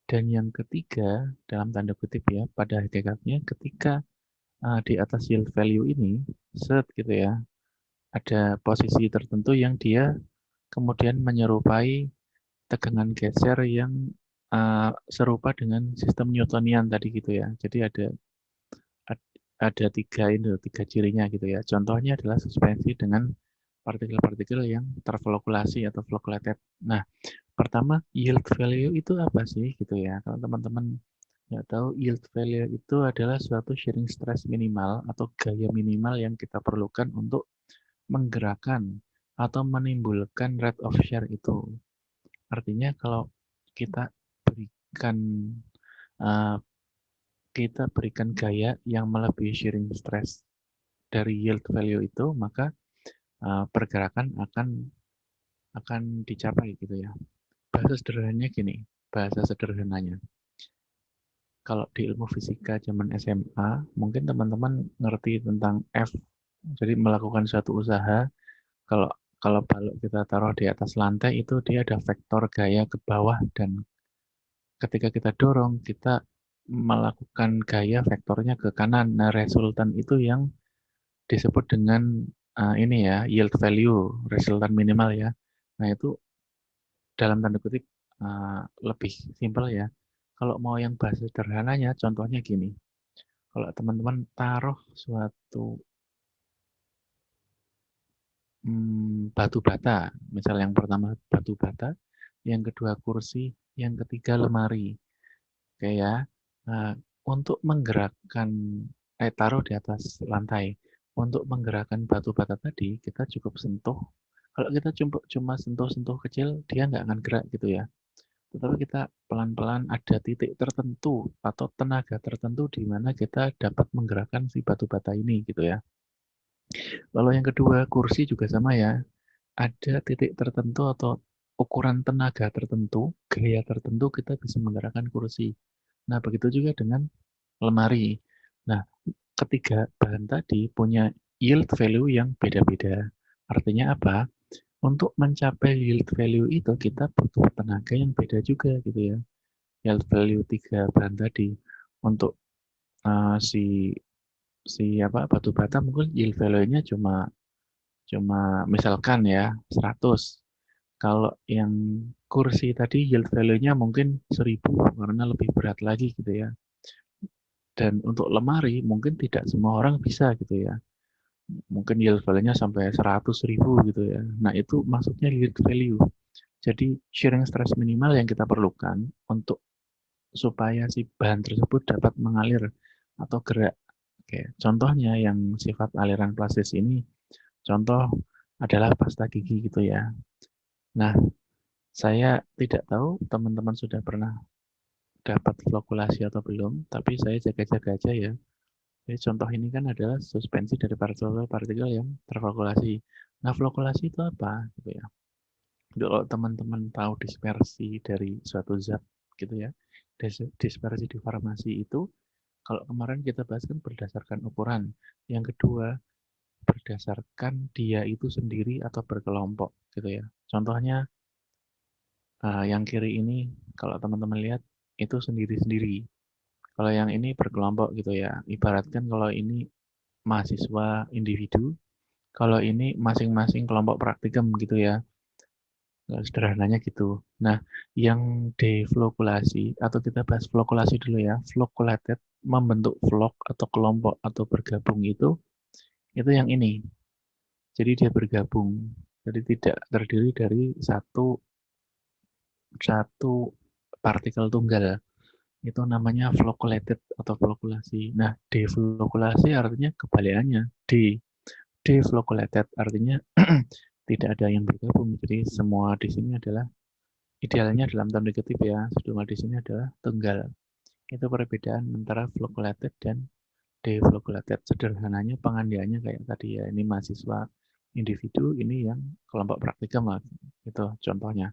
Dan yang ketiga, dalam tanda kutip ya, pada hakikatnya ketika di atas yield value ini, set gitu ya, ada posisi tertentu yang dia kemudian menyerupai tegangan geser yang serupa dengan sistem Newtonian tadi gitu ya. Jadi ada 3 cirinya gitu ya. Contohnya adalah suspensi dengan partikel-partikel yang terflokulasi atau flocculated. Nah, pertama yield value itu apa sih gitu ya? Kalau teman-teman nggak tahu, yield value itu adalah suatu shearing stress minimal atau gaya minimal yang kita perlukan untuk menggerakkan atau menimbulkan rate of shear itu. Artinya kalau kita berikan gaya yang melebihi shearing stress dari yield value itu, maka pergerakan akan dicapai gitu ya. Bahasa sederhananya. Kalau di ilmu fisika zaman SMA, mungkin teman-teman ngerti tentang F. Jadi melakukan suatu usaha, kalau balok kita taruh di atas lantai itu dia ada vektor gaya ke bawah, dan ketika kita dorong kita melakukan gaya vektornya ke kanan. Nah, resultan itu yang disebut dengan ini ya, yield value, resultan minimal ya. Nah, itu dalam tanda kutip lebih simpel ya. Kalau mau yang bahasa sederhananya, contohnya gini. Kalau teman-teman taruh suatu batu bata, misal yang pertama batu bata, yang kedua kursi, yang ketiga lemari. Oke ya, untuk menggerakkan, taruh di atas lantai. Untuk menggerakkan batu bata tadi, kita cukup sentuh. Kalau kita cuma sentuh-sentuh kecil, dia nggak akan gerak gitu ya. Tetapi kita pelan-pelan ada titik tertentu atau tenaga tertentu di mana kita dapat menggerakkan si batu bata ini gitu ya. Lalu yang kedua, kursi juga sama ya. Ada titik tertentu atau ukuran tenaga tertentu, gaya tertentu kita bisa menggerakkan kursi. Nah, begitu juga dengan lemari. Nah, ketiga bahan tadi punya yield value yang beda-beda. Artinya apa? Untuk mencapai yield value itu kita butuh tenaga yang beda juga gitu ya. Yield value 3 bahan tadi. Untuk si batu bata mungkin yield value-nya cuma misalkan ya 100. Kalau yang kursi tadi yield value-nya mungkin 1000 karena lebih berat lagi gitu ya. Dan untuk lemari mungkin tidak semua orang bisa gitu ya. Mungkin yield value-nya sampai 100.000 gitu ya. Nah, itu maksudnya yield value. Jadi shearing stress minimal yang kita perlukan untuk supaya si bahan tersebut dapat mengalir atau gerak Oke, contohnya yang sifat aliran plastis ini, contoh adalah pasta gigi gitu ya. Nah, saya tidak tahu teman-teman sudah pernah dapat flokulasi atau belum, tapi saya jaga-jaga aja ya. Jadi contoh ini kan adalah suspensi dari partikel-partikel yang terflokulasi. Nah, flokulasi itu apa? Gitu ya. Jadi kalau teman-teman tahu dispersi dari suatu zat gitu ya, dispersi di farmasi itu, kalau kemarin kita bahas kan berdasarkan ukuran. Yang kedua, berdasarkan dia itu sendiri atau berkelompok gitu ya. Contohnya yang kiri ini kalau teman-teman lihat itu sendiri-sendiri. Kalau yang ini berkelompok gitu ya. Ibaratkan kalau ini mahasiswa individu, kalau ini masing-masing kelompok praktikum gitu ya. Sederhananya gitu. Nah, yang deflokulasi atau kita bahas flokulasi dulu ya. Floculated membentuk flok atau kelompok atau bergabung itu yang ini. Jadi dia bergabung. Jadi tidak terdiri dari satu partikel tunggal. Itu namanya flocculated atau flokulasi. Nah, deflokulasi artinya kebalikannya. Deflocculated artinya tidak ada yang bergabung. Jadi semua di sini adalah idealnya dalam tanda kutip ya, semua di sini adalah tunggal. Itu perbedaan antara flocculated dan deflocculated. Sederhananya pengandiannya kayak tadi ya, ini mahasiswa individu, ini yang kelompok praktikum lah. Itu contohnya.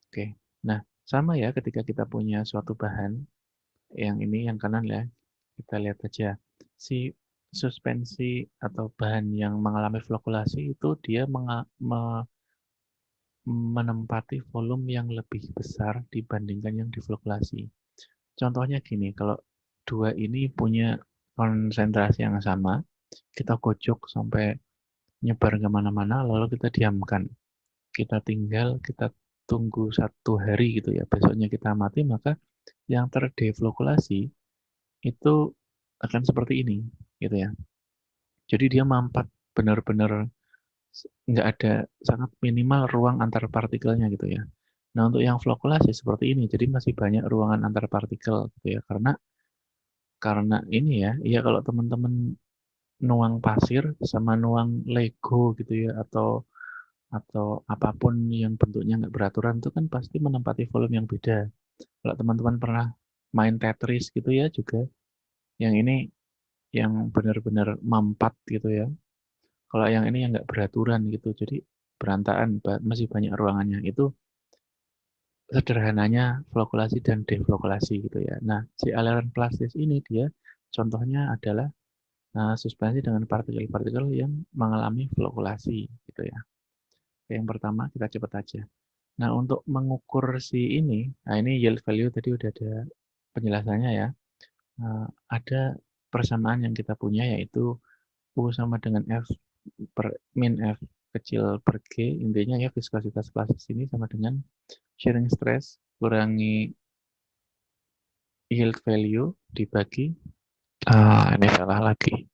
Oke. Nah, sama ya ketika kita punya suatu bahan, yang ini yang kanan ya, kita lihat aja. Si suspensi atau bahan yang mengalami flokulasi itu dia menempati volume yang lebih besar dibandingkan yang diflokulasi. Contohnya gini, kalau dua ini punya konsentrasi yang sama, kita kocok sampai nyebar kemana-mana, lalu kita diamkan. Kita tunggu 1 hari gitu ya, besoknya kita amati, maka yang terdeflokulasi itu akan seperti ini, gitu ya. Jadi dia mampat benar-benar nggak ada, sangat minimal ruang antar partikelnya gitu ya. Nah, untuk yang flokulasi seperti ini, jadi masih banyak ruangan antar partikel gitu ya, karena ini ya kalau teman-teman nuang pasir sama nuang Lego gitu ya, atau apapun yang bentuknya nggak beraturan itu kan pasti menempati volume yang beda. Kalau teman-teman pernah main Tetris gitu ya juga, yang ini yang benar-benar mampat gitu ya. Kalau yang ini yang nggak beraturan gitu, jadi berantakan, masih banyak ruangannya. Itu sederhananya flokulasi dan deflokulasi gitu ya. Nah, si aliran plastis ini dia contohnya adalah suspensi dengan partikel-partikel yang mengalami flokulasi gitu ya. Yang pertama kita cepat aja. Nah, untuk mengukur si ini, nah ini yield value tadi udah ada penjelasannya ya. Ada persamaan yang kita punya yaitu U sama dengan F per min F kecil per G, intinya ya viskositas plastis ini sama dengan shearing stress kurangi yield value dibagi, ini salah lagi.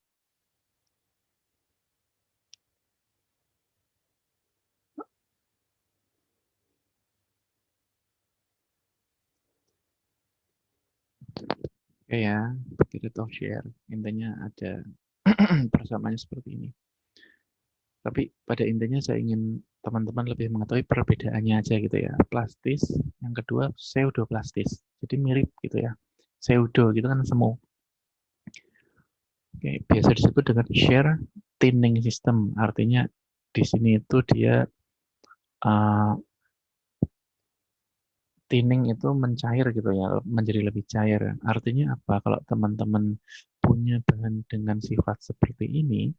Oke ya, bagi rate of share, intinya ada persamaannya seperti ini. Tapi pada intinya saya ingin teman-teman lebih mengetahui perbedaannya aja gitu ya. Plastis, yang kedua pseudoplastis. Jadi mirip gitu ya. Pseudo gitu kan semu. Oke, biasa disebut dengan shear thinning system. Artinya di sini itu dia thinning itu mencair gitu ya, menjadi lebih cair. Artinya apa? Kalau teman-teman punya bahan dengan sifat seperti ini,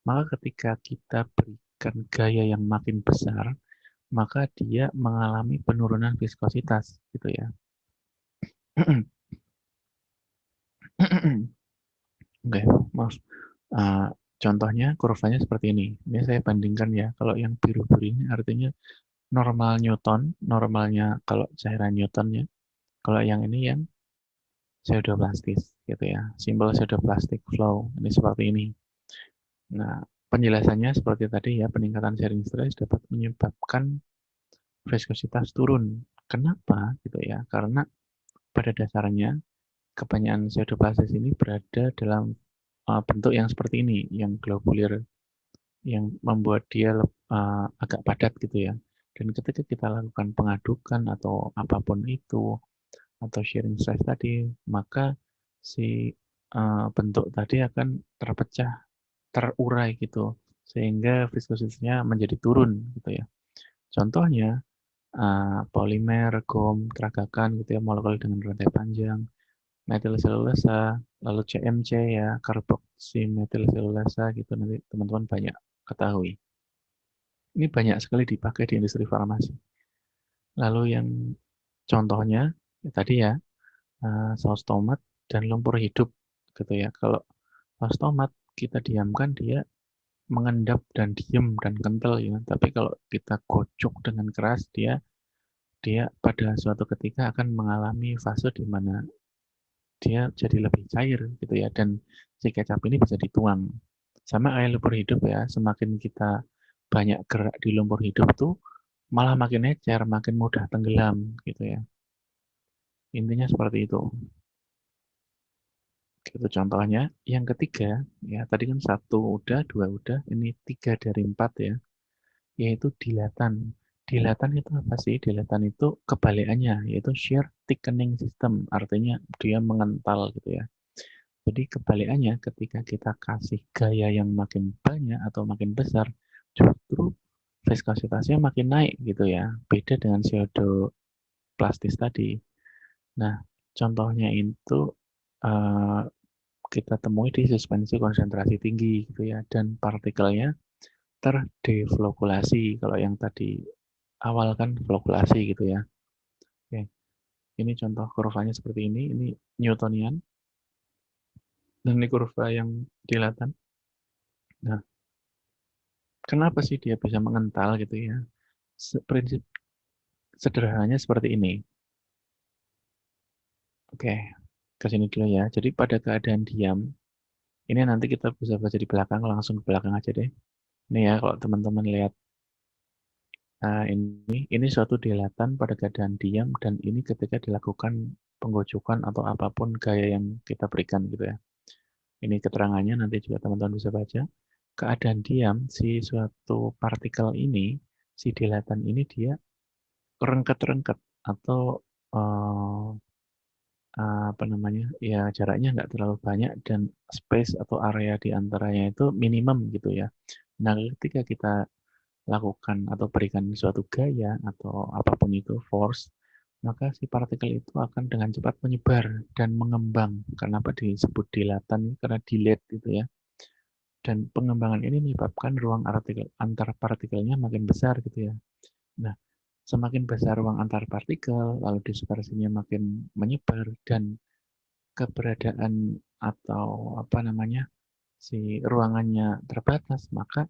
maka ketika kita berikan gaya yang makin besar, maka dia mengalami penurunan viskositas gitu ya. Oke, maaf. Contohnya kurvanya seperti ini. Ini saya bandingkan ya. Kalau yang biru-biru ini artinya normal Newton, normalnya kalau cairan Newton ya. Kalau yang ini yang pseudoplastis gitu ya. Simbol pseudoplastic flow. Ini seperti ini. Nah, penjelasannya seperti tadi ya, peningkatan shearing stress dapat menyebabkan viskositas turun. Kenapa gitu ya? Karena pada dasarnya kebanyakan pseudoplastis ini berada dalam bentuk yang seperti ini, yang globulir, yang membuat dia agak padat gitu ya. Dan ketika kita lakukan pengadukan atau apapun itu, atau sharing stress tadi, maka si bentuk tadi akan terpecah, terurai gitu, sehingga viskositasnya menjadi turun gitu ya. Contohnya, polimer, gom, keragakan gitu ya, molekul dengan rantai panjang, metilselulasa, lalu CMC ya, karboksimetilselulasa gitu, nanti teman-teman banyak ketahui. Ini banyak sekali dipakai di industri farmasi. Lalu yang contohnya ya tadi ya, saus tomat dan lumpur hidup gitu ya. Kalau saus tomat kita diamkan dia mengendap dan diem dan kental ya. Tapi kalau kita gocok dengan keras dia pada suatu ketika akan mengalami fase di mana dia jadi lebih cair gitu ya, dan si kecap ini bisa dituang. Sama kayak lumpur hidup ya, semakin kita banyak gerak di lumpur hidup tuh malah makin ecer, makin mudah tenggelam gitu ya. Intinya seperti itu. Gitu contohnya. Yang ketiga, ya tadi kan 1 udah, 2 udah, ini 3 dari 4 ya, yaitu dilatan. Dilatan itu apa sih? Dilatan itu kebalikannya, yaitu shear thickening system, artinya dia mengental gitu ya. Jadi kebalikannya ketika kita kasih gaya yang makin banyak atau makin besar, justru viskositasnya makin naik gitu ya. Beda dengan pseudoplastis tadi. Nah, contohnya itu kita temui di suspensi konsentrasi tinggi gitu ya, dan partikelnya terdeflokulasi. Kalau yang tadi awal kan flokulasi gitu ya. Oke. Ini contoh kurvanya seperti ini Newtonian. Dan ini kurva yang dilatan. Nah, kenapa sih dia bisa mengental gitu ya? Prinsip sederhananya seperti ini. Oke, ke sini dulu ya. Jadi pada keadaan diam, ini nanti kita bisa baca di belakang, langsung ke belakang aja deh. Ini ya, kalau teman-teman lihat ini suatu dilatan pada keadaan diam, dan ini ketika dilakukan penggocokan atau apapun gaya yang kita berikan gitu ya. Ini keterangannya nanti juga teman-teman bisa baca. Keadaan diam, si suatu partikel ini, si dilatan ini dia rengket-rengket atau apa namanya, ya jaraknya nggak terlalu banyak dan space atau area di antaranya itu minimum gitu ya. Nah, ketika kita lakukan atau berikan suatu gaya atau apapun itu force, maka si partikel itu akan dengan cepat menyebar dan mengembang. Kenapa disebut dilatan? Karena dilate gitu ya. Dan pengembangan ini menyebabkan ruang antar partikelnya makin besar gitu ya. Nah, semakin besar ruang antar partikel, lalu dispersinya makin menyebar, dan keberadaan atau apa namanya, si ruangannya terbatas, maka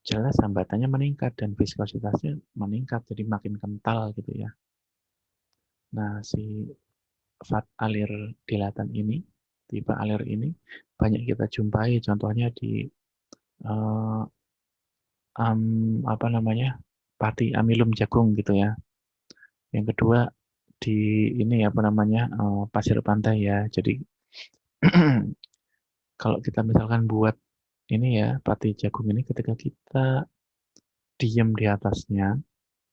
jelas hambatannya meningkat dan viskositasnya meningkat, jadi makin kental gitu ya. Nah, si alir dilatan ini, tipe alir ini banyak kita jumpai, contohnya di apa namanya, pati amilum jagung gitu ya. Yang kedua di ini apa namanya, pasir pantai ya. Jadi kalau kita misalkan buat ini ya, pati jagung ini ketika kita diem di atasnya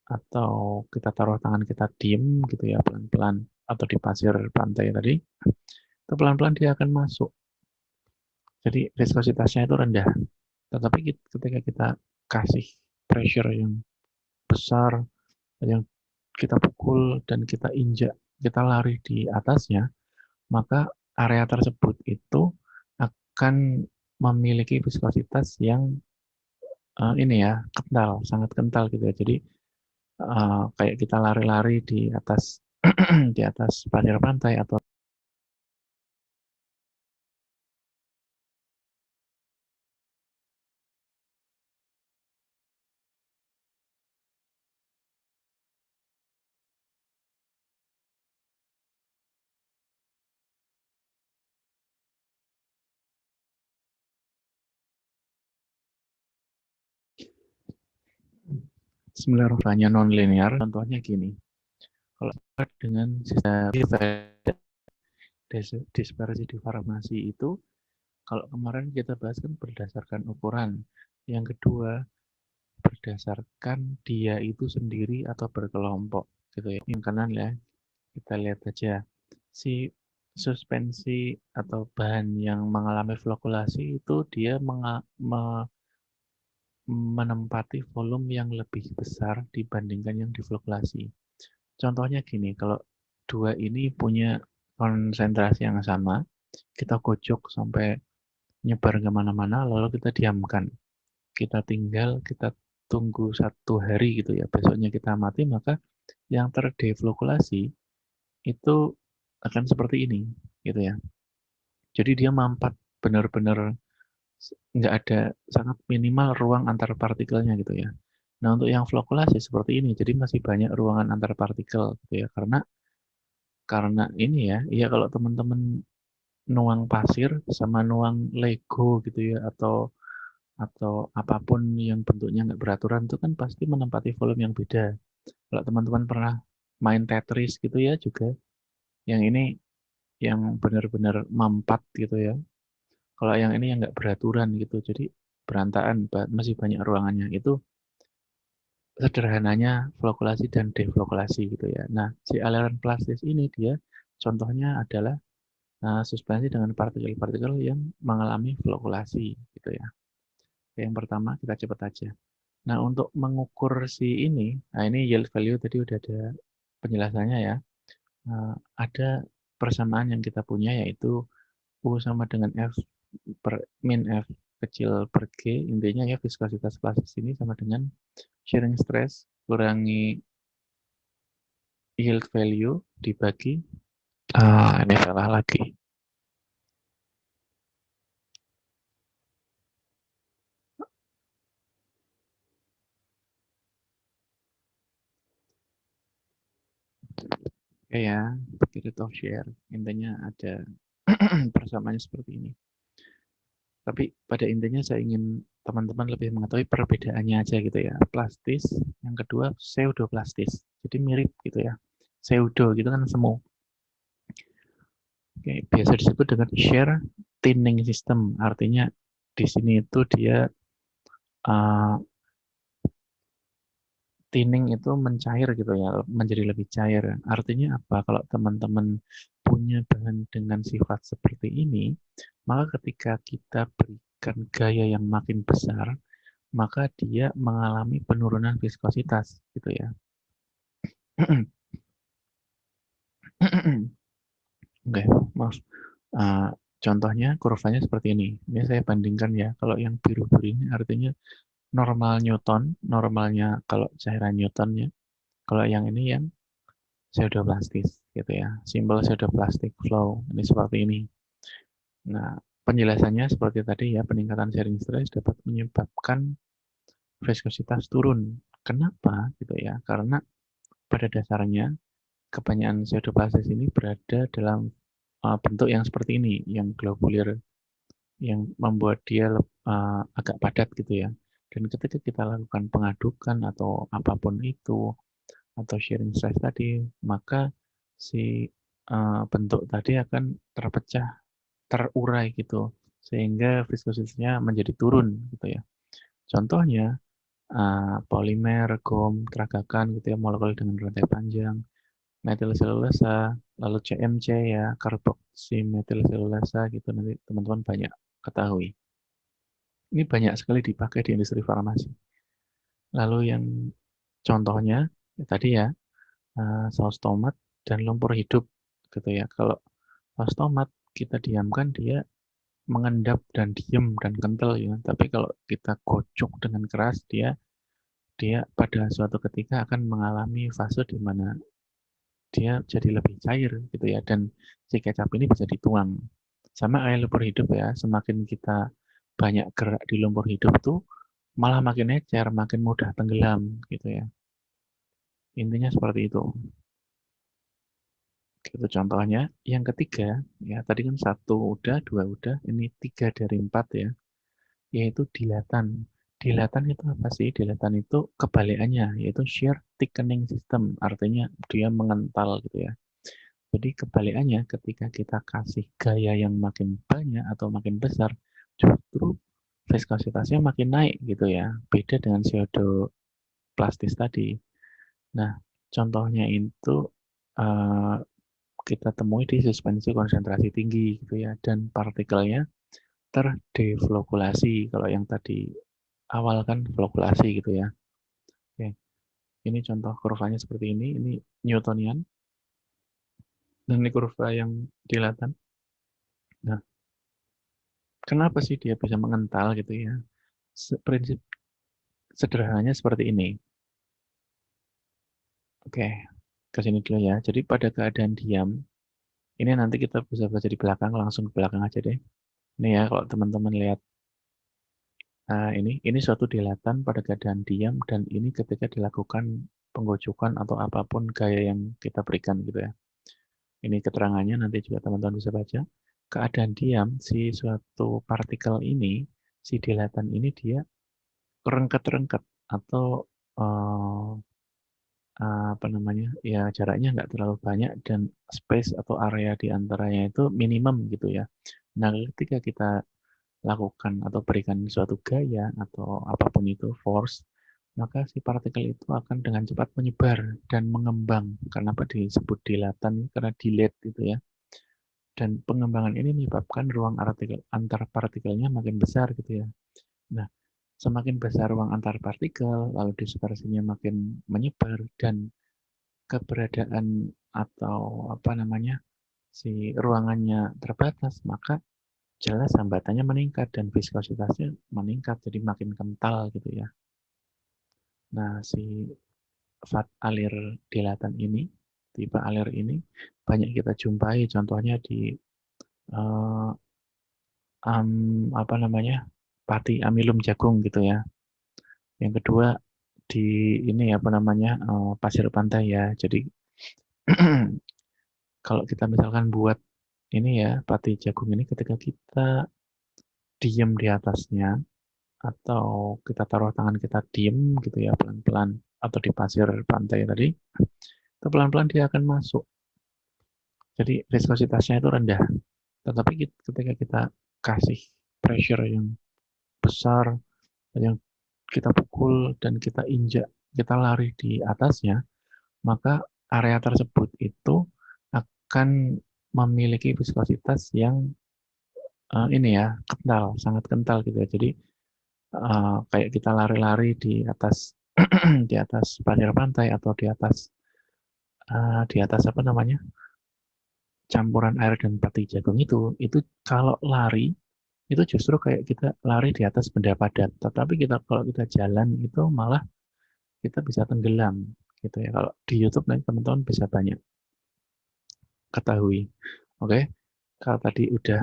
atau kita taruh tangan kita diem gitu ya pelan-pelan, atau di pasir pantai tadi, itu pelan-pelan dia akan masuk. Jadi viskositasnya itu rendah. Tetapi ketika kita kasih pressure yang besar, yang kita pukul dan kita injak, kita lari di atasnya, maka area tersebut itu akan memiliki viskositas yang ini ya, kental, sangat kental gitu ya. Jadi kayak kita lari-lari di atas di atas pasir pantai atau Bismillahirrahmanirrahim non-linear. Contohnya gini, kalau dengan sistem dispersi di farmasi itu, kalau kemarin kita bahas kan berdasarkan ukuran. Yang kedua, berdasarkan dia itu sendiri atau berkelompok gitu ya. Yang kanan ya, kita lihat aja. Si suspensi atau bahan yang mengalami flokulasi itu dia menempati volume yang lebih besar dibandingkan yang diflokulasi. Contohnya gini, kalau dua ini punya konsentrasi yang sama, kita kocok sampai nyebar kemana-mana, lalu kita diamkan. Kita tunggu 1 hari gitu ya, besoknya kita mati, maka yang terdeflokulasi itu akan seperti ini, gitu ya. Jadi dia mampat benar-benar nggak ada, sangat minimal ruang antar partikelnya gitu ya. Nah untuk yang flokulasi seperti ini, jadi masih banyak ruangan antar partikel gitu ya, karena ini ya, kalau teman-teman nuang pasir sama nuang Lego gitu ya, atau apapun yang bentuknya nggak beraturan itu kan pasti menempati volume yang beda. Kalau teman-teman pernah main Tetris gitu ya juga, yang ini yang benar-benar mampat gitu ya. Kalau yang ini yang nggak beraturan gitu, jadi berantakan, masih banyak ruangannya. Itu sederhananya flokulasi dan deflokulasi gitu ya. Nah, si aliran plastis ini dia contohnya adalah suspensi dengan partikel-partikel yang mengalami flokulasi gitu ya. Yang pertama kita cepat aja. Nah, untuk mengukur si ini, nah ini yield value tadi udah ada penjelasannya ya. Ada persamaan yang kita punya yaitu U sama dengan F per min F kecil per G, intinya ya viskositas plastis ini sama dengan shearing stress kurangi yield value dibagi, ini salah lagi. Oke ya, rate of share, intinya ada persamaannya seperti ini. Tapi pada intinya saya ingin teman-teman lebih mengetahui perbedaannya aja gitu ya. Plastis, yang kedua pseudoplastis. Jadi mirip gitu ya. Pseudo gitu kan semu. Oke, biasa disebut dengan shear thinning system. Artinya di sini itu dia thinning itu mencair gitu ya, menjadi lebih cair. Artinya apa? Kalau teman-teman punya bahan dengan sifat seperti ini, maka ketika kita berikan gaya yang makin besar, maka dia mengalami penurunan viskositas gitu ya. Oke, maaf. Contohnya kurvanya seperti ini. Ini saya bandingkan ya. Kalau yang biru-biru ini artinya normal Newton, normalnya kalau cairan Newtonnya. Kalau yang ini yang pseudoplastis gitu ya. Simbol pseudoplastic flow. Ini seperti ini. Nah, penjelasannya seperti tadi ya, peningkatan shearing stress dapat menyebabkan viskositas turun. Kenapa gitu ya? Karena pada dasarnya kebanyakan pseudoplastis ini berada dalam bentuk yang seperti ini, yang globulir, yang membuat dia agak padat gitu ya. Dan ketika kita lakukan pengadukan atau apapun itu, atau sharing stress tadi, maka si bentuk tadi akan terpecah, terurai gitu, sehingga viskositasnya menjadi turun gitu ya. Contohnya polimer, gom, keragakan gitu ya, molekul dengan rantai panjang, metil selulosa, lalu CMC ya, karboksimetil selulosa gitu, nanti teman-teman banyak ketahui. Ini banyak sekali dipakai di industri farmasi. Lalu yang contohnya ya tadi ya, saus tomat dan lumpur hidup gitu ya. Kalau saus tomat kita diamkan dia mengendap dan diem dan kental ya. Tapi kalau kita kocok dengan keras dia pada suatu ketika akan mengalami fase di mana dia jadi lebih cair gitu ya, dan si kecap ini bisa dituang. Sama kayak lumpur hidup ya, semakin kita banyak gerak di lumpur hidup tuh malah makin ecer, makin mudah tenggelam gitu ya. Intinya seperti itu. Gitu contohnya. Yang ketiga, ya tadi kan 1 udah, 2 udah, ini 3 dari 4 ya, yaitu dilatan. Dilatan itu apa sih? Dilatan itu kebalikannya, yaitu shear thickening system, artinya dia mengental gitu ya. Jadi kebalikannya ketika kita kasih gaya yang makin banyak atau makin besar, justru viskositasnya makin naik gitu ya. Beda dengan pseudoplastis tadi. Nah, contohnya itu kita temui di suspensi konsentrasi tinggi gitu ya, dan partikelnya terdeflokulasi. Kalau yang tadi awal kan flokulasi gitu ya. Oke. Ini contoh kurvanya seperti ini Newtonian, dan ini kurva yang dilatan. Nah, kenapa sih dia bisa mengental gitu ya? Prinsip sederhananya seperti ini. Oke, ke sini dulu ya. Jadi pada keadaan diam, ini nanti kita bisa baca di belakang, langsung ke belakang aja deh. Ini ya, kalau teman-teman lihat ini suatu dilatan pada keadaan diam, dan ini ketika dilakukan penggocokan atau apapun gaya yang kita berikan gitu ya. Ini keterangannya nanti juga teman-teman bisa baca. Keadaan diam, si suatu partikel ini, si dilatan ini dia rengket-rengket atau apa namanya, ya jaraknya nggak terlalu banyak dan space atau area di antaranya itu minimum gitu ya. Nah, ketika kita lakukan atau berikan suatu gaya atau apapun itu force, maka si partikel itu akan dengan cepat menyebar dan mengembang. Kenapa disebut dilatan? Karena dilate gitu ya. Dan pengembangan ini menyebabkan ruang antar partikelnya makin besar gitu ya. Nah, semakin besar ruang antar partikel, lalu dispersinya makin menyebar, dan keberadaan atau apa namanya, si ruangannya terbatas, maka jelas hambatannya meningkat dan viskositasnya meningkat, jadi makin kental gitu ya. Nah, si alir dilatan ini, tipe alir ini banyak kita jumpai, contohnya di apa namanya, pati amilum jagung gitu ya. Yang kedua di ini apa namanya, pasir pantai ya. Jadi kalau kita misalkan buat ini ya, pati jagung ini, ketika kita diem di atasnya atau kita taruh tangan kita diem gitu ya pelan-pelan, atau di pasir pantai tadi, itu pelan-pelan dia akan masuk. Jadi viskositasnya itu rendah. Tetapi ketika kita kasih pressure yang besar, yang kita pukul dan kita injak, kita lari di atasnya, maka area tersebut itu akan memiliki viskositas yang ini ya, kental, sangat kental gitu ya. Jadi kayak kita lari-lari di atas di atas pasir pantai atau di atas apa namanya, campuran air dan pati jagung itu kalau lari itu justru kayak kita lari di atas benda padat. Tetapi kalau kita jalan itu malah kita bisa tenggelam gitu ya. Kalau di YouTube nanti teman-teman bisa banyak ketahui. Oke, kalau tadi udah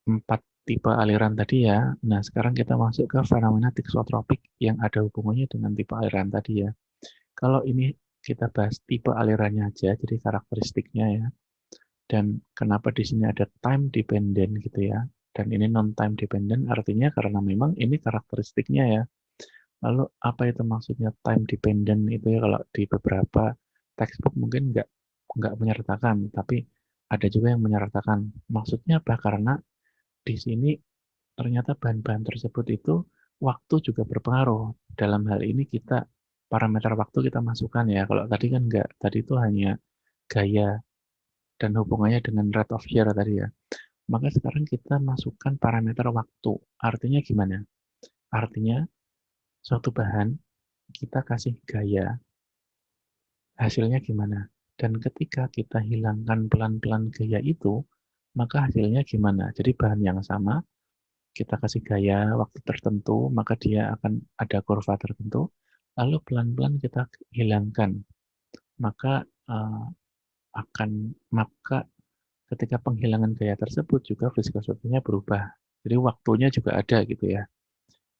4 tipe aliran tadi ya. Nah, sekarang kita masuk ke fenomena tiksotropik yang ada hubungannya dengan tipe aliran tadi ya. Kalau ini kita bahas tipe alirannya aja, jadi karakteristiknya ya. Dan kenapa di sini ada time dependent gitu ya. Dan ini non time dependent artinya karena memang ini karakteristiknya ya. Lalu apa itu maksudnya time dependent itu ya, kalau di beberapa textbook mungkin nggak menyertakan, tapi ada juga yang menyertakan. Maksudnya apa? Karena di sini ternyata bahan-bahan tersebut itu waktu juga berpengaruh. Dalam hal ini kita parameter waktu kita masukkan ya. Kalau tadi kan nggak, tadi itu hanya gaya dan hubungannya dengan rate of shear tadi ya. Maka sekarang kita masukkan parameter waktu. Artinya gimana? Artinya suatu bahan kita kasih gaya, hasilnya gimana? Dan ketika kita hilangkan pelan-pelan gaya itu, maka hasilnya gimana? Jadi bahan yang sama, kita kasih gaya waktu tertentu, maka dia akan ada kurva tertentu, lalu pelan-pelan kita hilangkan, maka maka ketika penghilangan gaya tersebut juga viskositasnya berubah. Jadi waktunya juga ada gitu ya.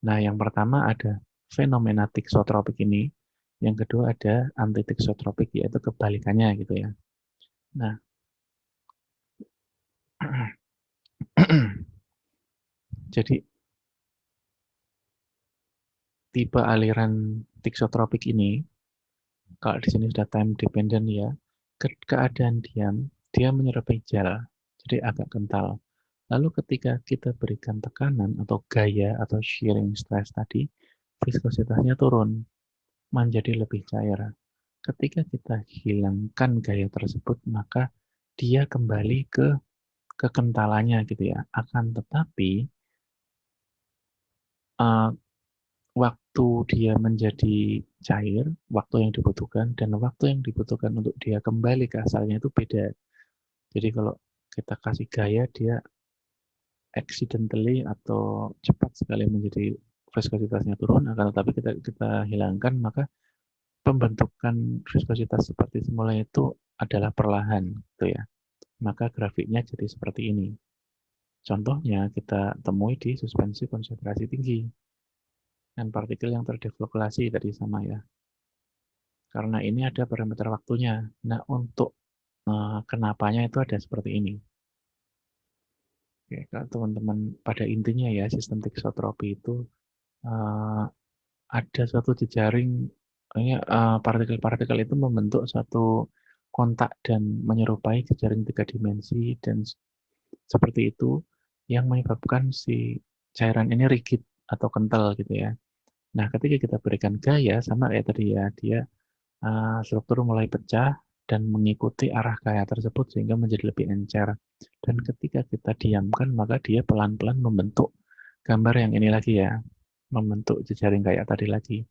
Nah, yang pertama ada fenomena tiksotropik ini, yang kedua ada antitiksotropik, yaitu kebalikannya gitu ya. Nah, jadi tipe aliran tiksotropik ini, kalau di sini sudah time dependent ya, keadaan diam, dia menyerupai gel, jadi agak kental. Lalu ketika kita berikan tekanan atau gaya atau shearing stress tadi, viskositasnya turun, menjadi lebih cair. Ketika kita hilangkan gaya tersebut, maka dia kembali ke kekentalannya gitu ya. Akan tetapi, waktu dia menjadi cair, waktu yang dibutuhkan, dan waktu yang dibutuhkan untuk dia kembali ke asalnya itu beda. Jadi kalau kita kasih gaya, dia accidentally atau cepat sekali menjadi viskositasnya turun, akan tetapi kita hilangkan, maka pembentukan viskositas seperti semula itu adalah perlahan, gitu ya. Maka grafiknya jadi seperti ini. Contohnya kita temui di suspensi konsentrasi tinggi dan partikel yang terdeflokulasi tadi sama ya. Karena ini ada parameter waktunya. Nah, untuk kenapanya itu ada seperti ini. Oke, kalau teman-teman pada intinya ya, sistem tiksotropi itu ada suatu jejaring, partikel-partikel itu membentuk suatu kontak dan menyerupai jejaring 3 dimensi, dan seperti itu yang menyebabkan si cairan ini rigid atau kental gitu ya. Nah, ketika kita berikan gaya, sama kayak tadi ya, dia struktur mulai pecah dan mengikuti arah gaya tersebut sehingga menjadi lebih encer. Dan ketika kita diamkan, maka dia pelan-pelan membentuk gambar yang ini lagi ya, membentuk jejaring kayak tadi lagi.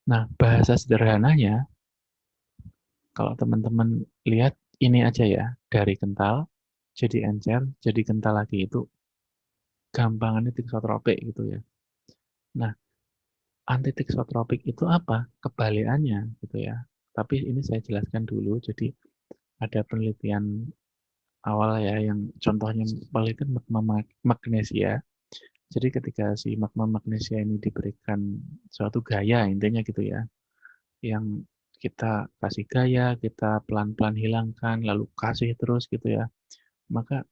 Nah, bahasa sederhananya, kalau teman-teman lihat ini aja ya, dari kental jadi encer, jadi kental lagi, itu gampangannya tiksotropik gitu ya. Nah, antitisotropik itu apa? Kebalikannya gitu ya. Tapi ini saya jelaskan dulu. Jadi ada penelitian awal ya, yang contohnya penelitian magma magnesia. Jadi ketika si magma magnesia ini diberikan suatu gaya, intinya gitu ya, yang kita kasih gaya, kita pelan-pelan hilangkan, lalu kasih terus gitu ya, maka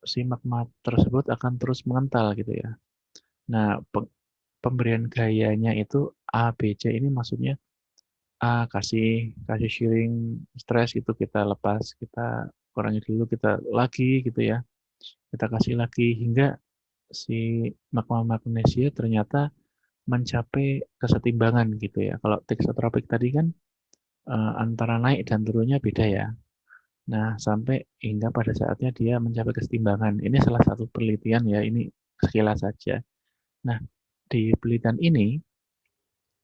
si magma tersebut akan terus mengental gitu ya. Nah, pemberian gayanya itu A, B, C ini maksudnya kasih shearing stress itu, kita lepas, kita kurangi dulu, kita lagi gitu ya, kita kasih lagi hingga si magma magnesia ternyata mencapai kesetimbangan gitu ya. Kalau tiksotropik tadi kan antara naik dan turunnya beda ya. Nah, sampai hingga pada saatnya dia mencapai kesetimbangan. Ini salah satu penelitian ya, ini sekilas saja. Nah, di penelitian ini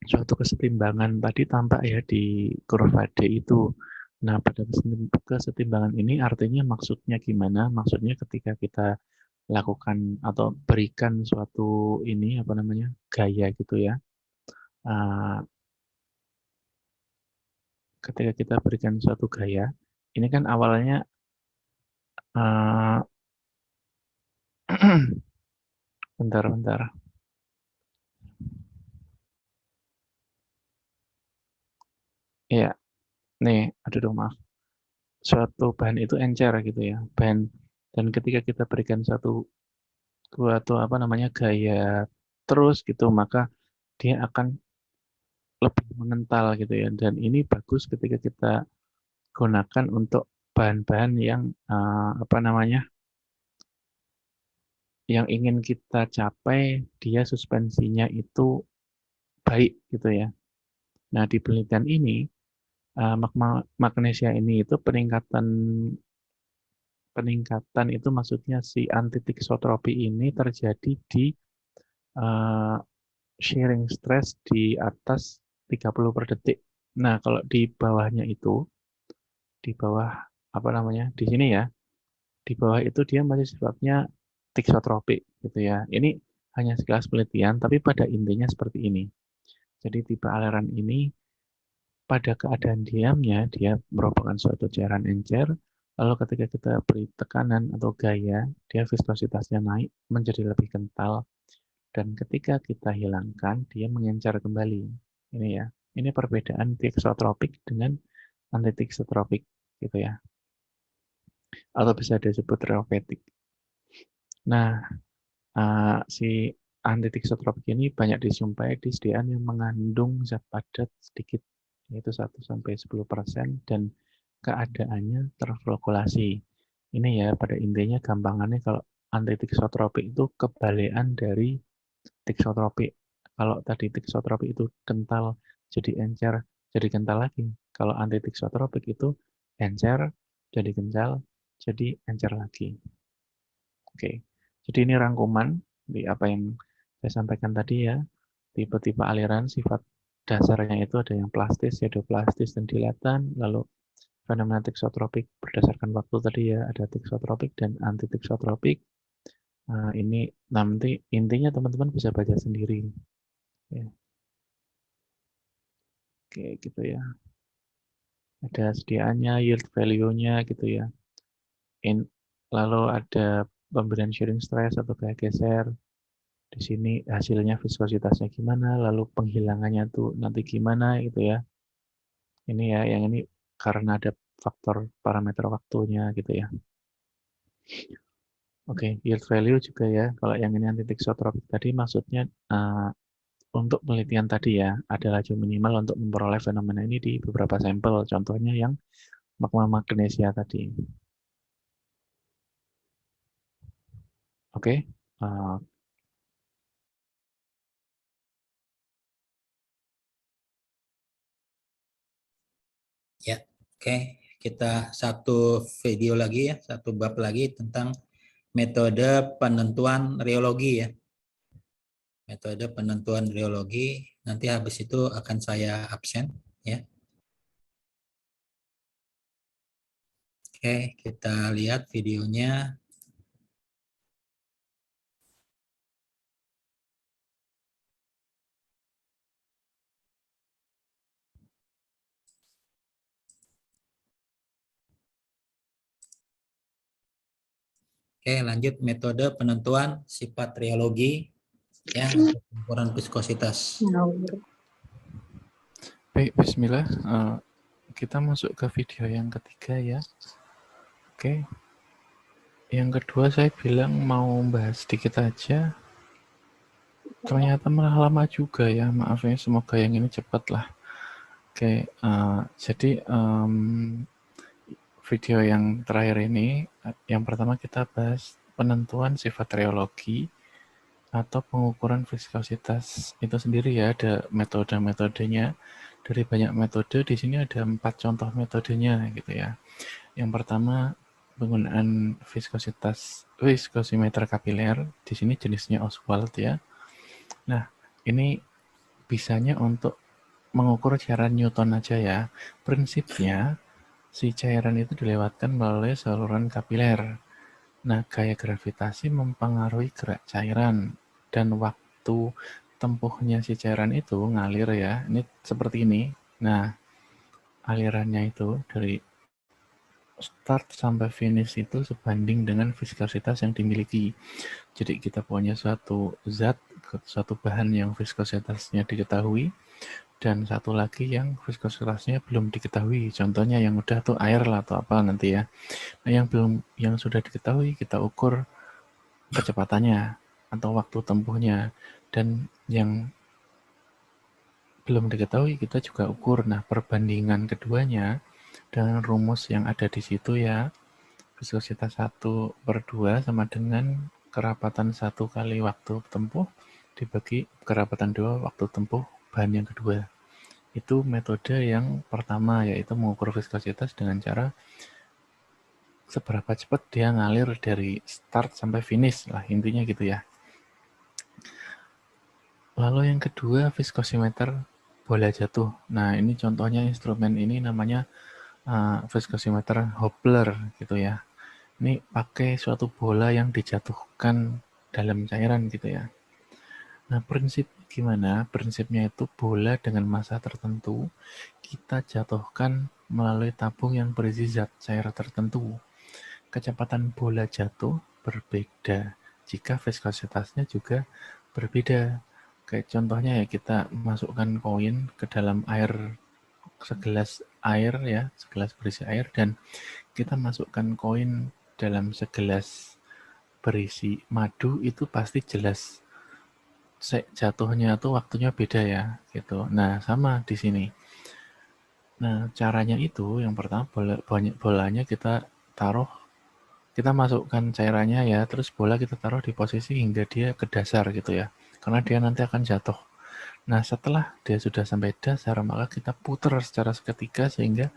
suatu kesetimbangan tadi tampak ya di kurva D itu. Nah, pada kesetimbangan ini artinya maksudnya gimana? Maksudnya ketika kita lakukan atau berikan suatu ini apa namanya, gaya gitu ya. Ketika kita berikan suatu gaya, ini kan awalnya bentar. Ya, nih, aduh maaf. Suatu bahan itu encer gitu ya, bahan, dan ketika kita berikan suatu apa namanya, gaya terus gitu, maka dia akan lebih mengental gitu ya. Dan ini bagus ketika kita gunakan untuk bahan-bahan yang apa namanya, yang ingin kita capai dia suspensinya itu baik gitu ya. Nah, di penelitian ini magma magnesia ini itu peningkatan itu maksudnya si antitiksotropi ini terjadi di shearing stress di atas 30 per detik. Nah, kalau di bawahnya itu, di bawah apa namanya, di sini ya, di bawah itu dia masih sifatnya tiksotropik gitu ya. Ini hanya sekelas penelitian, tapi pada intinya seperti ini. Jadi tipe aliran ini pada keadaan diamnya dia merupakan suatu cairan encer, lalu ketika kita beri tekanan atau gaya, dia viskositasnya naik menjadi lebih kental, dan ketika kita hilangkan, dia mengencer kembali. Ini ya, ini perbedaan tiksotropik dengan antitiksotropik gitu ya, atau bisa disebut reopetik. Nah, si antitiksotropik ini banyak dijumpai di sediaan yang mengandung zat padat sedikit, yaitu 1-10%, dan keadaannya terflokulasi. Ini ya pada intinya gampangannya kalau antitiksotropik itu kebalikan dari tiksotropik. Kalau tadi tiksotropik itu kental jadi encer, jadi kental lagi. Kalau antitiksotropik itu encer, jadi kental, jadi encer lagi. Oke, jadi ini rangkuman di apa yang saya sampaikan tadi ya. Tipe-tipe aliran sifat dasarnya itu ada yang plastis, pseudoplastis, dan dilatan. Lalu fenomena tiksotropik berdasarkan waktu tadi ya, ada tiksotropik dan antitiksotropik. Nah, ini nanti intinya teman-teman bisa baca sendiri. Ya. Oke, gitu ya. Ada sediaannya, yield value-nya gitu ya. Lalu ada pemberian shearing stress atau gaya geser. Di sini hasilnya viskositasnya gimana, lalu penghilangannya tuh nanti gimana gitu ya. Ini ya, yang ini karena ada faktor parameter waktunya gitu ya. Oke, yield value juga ya. Kalau yang ini antitiksotropik tadi maksudnya untuk penelitian tadi ya, ada laju minimal untuk memperoleh fenomena ini di beberapa sampel. Contohnya yang magma magnesia tadi. Oke, Ya, oke. Kita satu video lagi ya, satu bab lagi tentang metode penentuan reologi ya. Metode penentuan reologi. Nanti habis itu akan saya absen ya. Oke, kita lihat videonya. Oke, lanjut metode penentuan sifat reologi ya, untuk ukuran viskositas. baik, bismillah. Kita masuk ke video yang ketiga ya. Oke. Yang kedua saya bilang mau bahas sedikit aja. Ternyata malah lama juga ya. Maaf ya, semoga yang ini cepat lah. Oke, jadi video yang terakhir ini, yang pertama kita bahas penentuan sifat reologi atau pengukuran viskositas itu sendiri ya. Ada metode-metodenya. Dari banyak metode, di sini ada 4 contoh metodenya gitu ya. Yang pertama penggunaan viskosimeter kapiler. Di sini jenisnya Oswald ya. Nah, ini bisanya untuk mengukur cairan Newton aja ya. Prinsipnya si cairan itu dilewatkan melalui saluran kapiler. Nah, gaya gravitasi mempengaruhi gerak cairan dan waktu tempuhnya si cairan itu ngalir ya. Ini seperti ini. Nah, alirannya itu dari start sampai finish itu sebanding dengan viskositas yang dimiliki. Jadi kita punya suatu zat, suatu bahan yang viskositasnya diketahui, dan satu lagi yang viskositasnya belum diketahui. Contohnya yang udah tuh air lah atau apa nanti ya. Nah, yang sudah diketahui kita ukur kecepatannya atau waktu tempuhnya, dan yang belum diketahui kita juga ukur. Nah, perbandingan keduanya dengan rumus yang ada di situ ya. Viskositas 1/2 sama dengan kerapatan 1 kali waktu tempuh dibagi kerapatan 2 waktu tempuh bahan yang kedua. Itu metode yang pertama, yaitu mengukur viskositas dengan cara seberapa cepat dia ngalir dari start sampai finish lah, intinya gitu ya. Lalu yang kedua, viskosimeter bola jatuh. Nah, ini contohnya instrumen ini namanya viskosimeter Hopler gitu ya. Ini pakai suatu bola yang dijatuhkan dalam cairan gitu ya. Nah, prinsip gimana? Prinsipnya itu bola dengan massa tertentu kita jatuhkan melalui tabung yang berisi zat cair tertentu. Kecepatan bola jatuh berbeda jika viskositasnya juga berbeda. Kayak contohnya ya, kita masukkan koin ke dalam air, segelas air ya, segelas berisi air, dan kita masukkan koin dalam segelas berisi madu, itu pasti jelas jatuhnya tuh waktunya beda ya gitu. Nah, sama di sini. Nah, caranya itu yang pertama bolanya kita taruh, kita masukkan cairannya ya, terus bola kita taruh di posisi hingga dia ke dasar gitu ya. Karena dia nanti akan jatuh. Nah, setelah dia sudah sampai dasar, maka kita putar secara seketika sehingga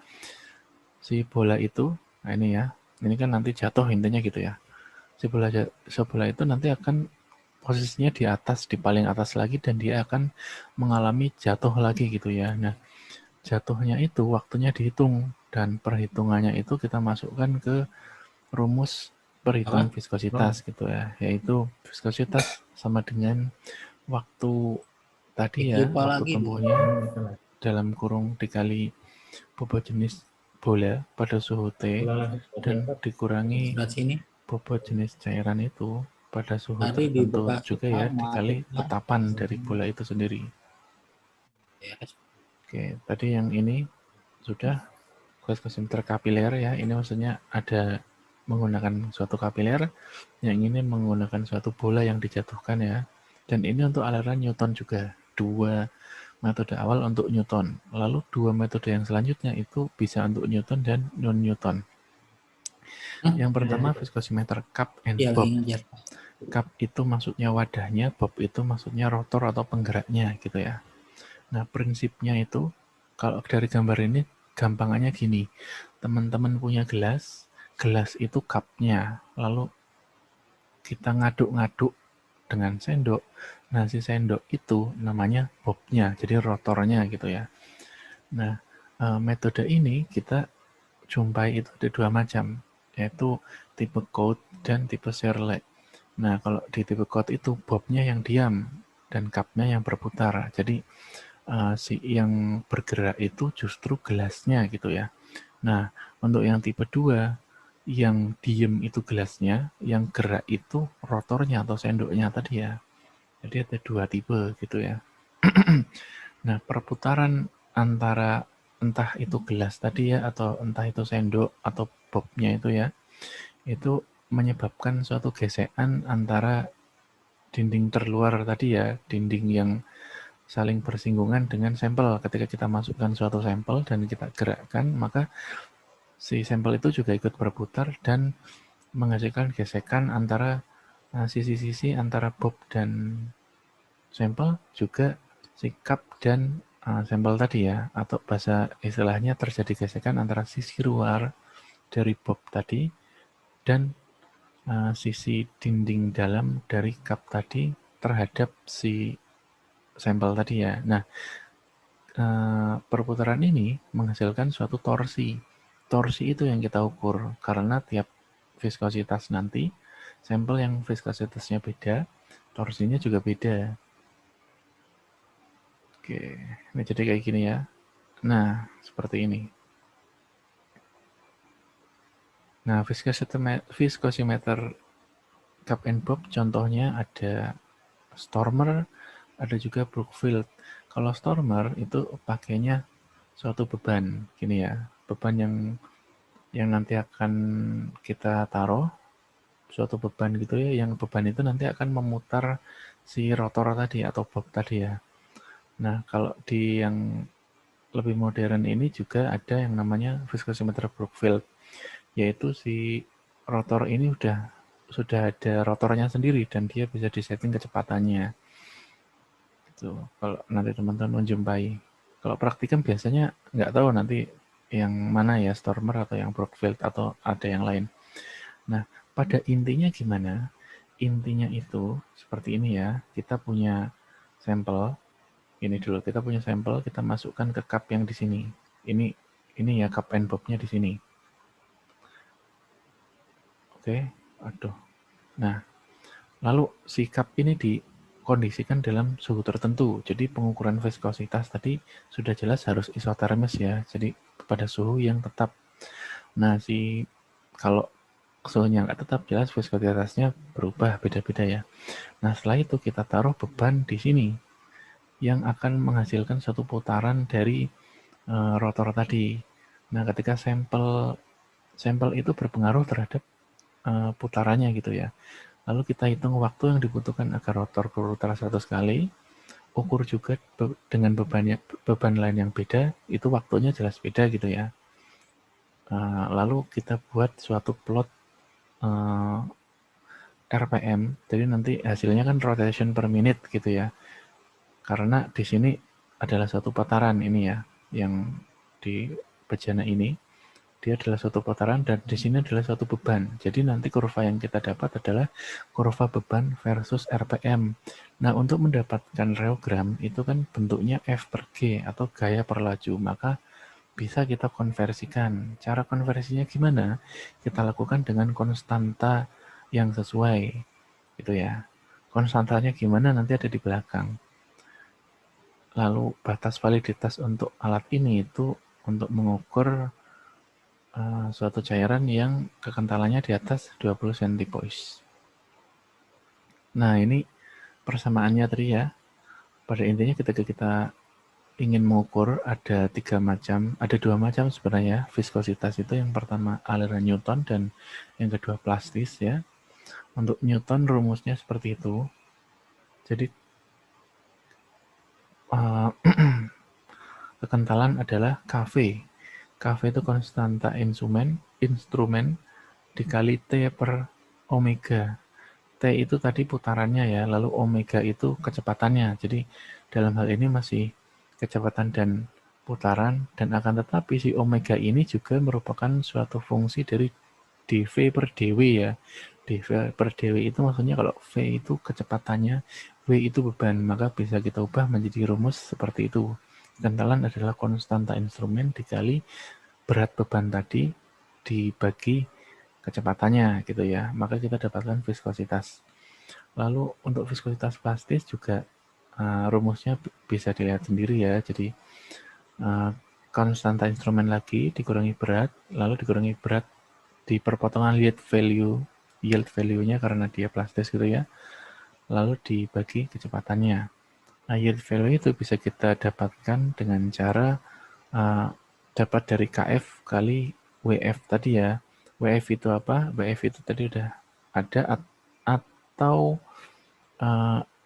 si bola itu, nah ini ya, ini kan nanti jatuh intinya gitu ya. Si bola itu nanti akan posisinya di atas, di paling atas lagi, dan dia akan mengalami jatuh lagi gitu ya. Nah, jatuhnya itu waktunya dihitung, dan perhitungannya itu kita masukkan ke rumus perhitungan viskositas gitu ya, yaitu viskositas sama dengan waktu tadi ya, Lupa waktu lagi. tempuhnya dalam kurung dikali bobot jenis bola pada suhu T dan dikurangi Surat sini. bobot jenis cairan itu pada suhu Tadi di tertentu bekas juga ya, dikali matematika. tetapan dari bola itu sendiri. Ya, Oke, tadi yang ini sudah viskosimeter kapiler ya, ini maksudnya ada menggunakan suatu kapiler, yang ini menggunakan suatu bola yang dijatuhkan ya. Dan ini untuk aliran Newton juga. Dua metode awal untuk Newton. Lalu dua metode yang selanjutnya itu bisa untuk Newton dan non-Newton. Yang pertama viskosimeter cup and ya, bob. ingat. Cup itu maksudnya wadahnya, bob itu maksudnya rotor atau penggeraknya gitu ya. Nah, prinsipnya itu kalau dari gambar ini gampangannya gini. Teman-teman punya gelas, gelas itu cupnya, lalu kita ngaduk-ngaduk dengan sendok. Nah, si sendok itu namanya bobnya, jadi rotornya gitu ya. Nah, metode ini kita jumpai itu ada dua macam, yaitu tipe Cote dan tipe Shirley. Nah, kalau di tipe Cote itu bobnya yang diam dan cupnya yang berputar. Jadi si yang bergerak itu justru gelasnya gitu ya. Nah, untuk yang tipe 2, yang diem itu gelasnya, yang gerak itu rotornya atau sendoknya tadi ya. Jadi ada dua tipe gitu ya. Nah, perputaran antara entah itu gelas tadi ya, atau entah itu sendok atau bobnya itu ya, itu menyebabkan suatu gesekan antara dinding terluar tadi ya, dinding yang saling bersinggungan dengan sampel. Ketika kita masukkan suatu sampel dan kita gerakkan, maka si sampel itu juga ikut berputar dan menghasilkan gesekan antara sisi-sisi antara bob dan sampel, juga si cup dan sampel tadi ya, atau bahasa istilahnya terjadi gesekan antara sisi luar dari bob tadi dan sisi dinding dalam dari cup tadi terhadap si sampel tadi ya. Nah, perputaran ini menghasilkan suatu torsi. Torsi itu yang kita ukur karena tiap viskositas nanti, sampel yang viskositasnya beda, torsinya juga beda. Oke, ini jadi kayak gini ya. Nah, seperti ini. Nah, viskosimeter cup and bob contohnya ada Stormer, ada juga Brookfield. Kalau Stormer itu pakainya suatu beban, gini ya, beban yang nanti akan kita taruh, suatu beban gitu ya, yang beban itu nanti akan memutar si rotor tadi atau bob tadi ya. Nah, kalau di yang lebih modern ini juga ada yang namanya viskosimeter Brookfield, yaitu si rotor ini sudah ada rotornya sendiri dan dia bisa disetting kecepatannya. Gitu. Kalau nanti teman-teman menjumpai, kalau praktikum biasanya nggak tahu nanti yang mana ya, Stormer atau yang Brookfield atau ada yang lain. Nah, pada intinya gimana? Intinya itu seperti ini ya, kita punya sampel, ini dulu, kita punya sampel, kita masukkan ke cup yang di sini. Ini ya cup and bob-nya di sini. Oke, aduh. Nah, lalu si cup ini dikondisikan dalam suhu tertentu. Jadi pengukuran viskositas tadi sudah jelas harus isotermis ya, jadi pada suhu yang tetap. Nah, kalau suhunya nggak tetap, jelas viskositasnya berubah, beda-beda ya. Nah, setelah itu kita taruh beban di sini yang akan menghasilkan satu putaran dari rotor tadi. Nah, ketika sampel itu berpengaruh terhadap putarannya gitu ya. Lalu kita hitung waktu yang dibutuhkan agar rotor berputar 100 kali. ukur juga dengan beban lain yang beda, itu waktunya jelas beda gitu ya. Lalu kita buat suatu plot RPM, jadi nanti hasilnya kan rotation per minute gitu ya. Karena di sini adalah suatu putaran ini ya, yang di bejana ini, dia adalah suatu putaran dan di sini adalah suatu beban. Jadi nanti kurva yang kita dapat adalah kurva beban versus RPM. Nah, untuk mendapatkan reogram itu kan bentuknya F per G atau gaya per laju, maka bisa kita konversikan. Cara konversinya gimana? Kita lakukan dengan konstanta yang sesuai, gitu ya. Konstantanya gimana nanti ada di belakang. Lalu batas validitas untuk alat ini itu untuk mengukur suatu cairan yang kekentalannya di atas 20 centipoise. Nah, ini persamaannya tadi ya. Pada intinya ketika kita ingin mengukur ada dua macam sebenarnya viskositas itu. Yang pertama aliran Newton dan yang kedua plastis ya. Untuk Newton rumusnya seperti itu. Jadi kekentalan adalah Kv. Kv itu konstanta instrumen dikali T per omega. T itu tadi putarannya ya, lalu omega itu kecepatannya. Jadi dalam hal ini masih kecepatan dan putaran, dan akan tetapi si omega ini juga merupakan suatu fungsi dari dv per dw ya. dv per dw itu maksudnya kalau v itu kecepatannya, w itu beban, maka bisa kita ubah menjadi rumus seperti itu. Kekentalan adalah konstanta instrumen dikali berat beban tadi dibagi kecepatannya gitu ya, maka kita dapatkan viskositas. Lalu untuk viskositas plastis juga rumusnya bisa dilihat sendiri ya. Jadi konstanta instrumen lagi dikurangi berat, lalu dikurangi berat di perpotongan yield value-nya karena dia plastis gitu ya, lalu dibagi kecepatannya. Nah, yield value itu bisa kita dapatkan dengan cara dapat dari KF kali WF tadi ya. WF itu apa? WF itu tadi udah ada, atau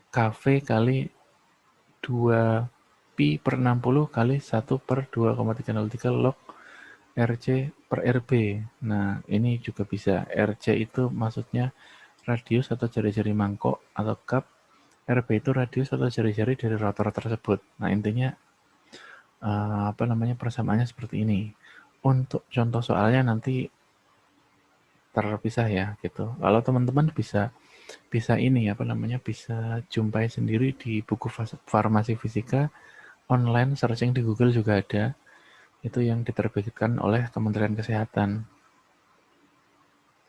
KV kali 2 pi per 60 kali 1 per 2,303 log RC per RB. Nah, ini juga bisa. RC itu maksudnya radius atau jari-jari mangkok atau cup. RB itu radius atau jari-jari dari rotor tersebut. Nah, intinya persamaannya seperti ini. Untuk contoh soalnya nanti terpisah ya gitu. Kalau teman-teman bisa bisa jumpai sendiri di buku farmasi fisika online, searching di Google juga ada. Itu yang diterbitkan oleh Kementerian Kesehatan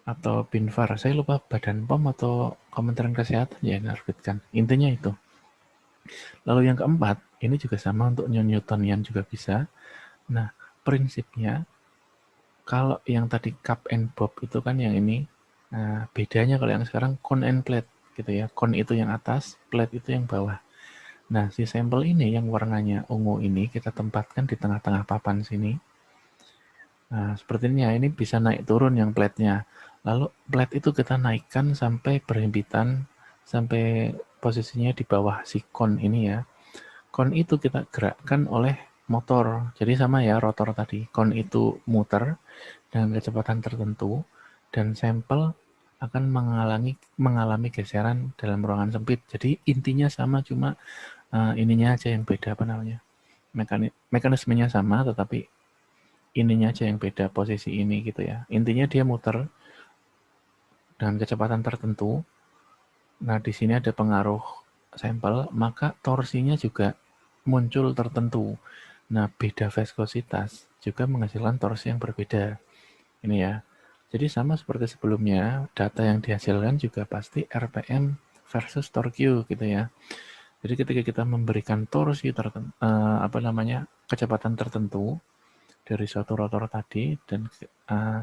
atau Binfar. Saya lupa Badan POM atau Kementerian Kesehatan ya yang menerbitkan. Intinya itu. Lalu yang keempat, ini juga sama untuk Newtonian juga bisa. Nah, prinsipnya kalau yang tadi cup and bob itu kan yang ini. Nah, bedanya kalau yang sekarang cone and plate gitu ya. Cone itu yang atas, plate itu yang bawah. Nah, si sampel ini yang warnanya ungu ini kita tempatkan di tengah-tengah papan sini. Nah, sepertinya ini bisa naik turun yang plate-nya. Lalu plate itu kita naikkan sampai berhimpitan, sampai posisinya di bawah si cone ini ya. Cone itu kita gerakkan oleh motor. Jadi sama ya rotor tadi. Cone itu muter dengan kecepatan tertentu dan sampel akan mengalami geseran dalam ruangan sempit. Jadi intinya sama, cuma ininya aja yang beda mekanismenya sama, tetapi ininya aja yang beda, posisi ini gitu ya. Intinya dia muter dengan kecepatan tertentu. Nah, di sini ada pengaruh sampel, maka torsinya juga muncul tertentu. Nah, beda viskositas juga menghasilkan torsi yang berbeda. Ini ya. Jadi sama seperti sebelumnya, data yang dihasilkan juga pasti RPM versus torque gitu ya. Jadi ketika kita memberikan torsi kecepatan tertentu dari suatu rotor tadi dan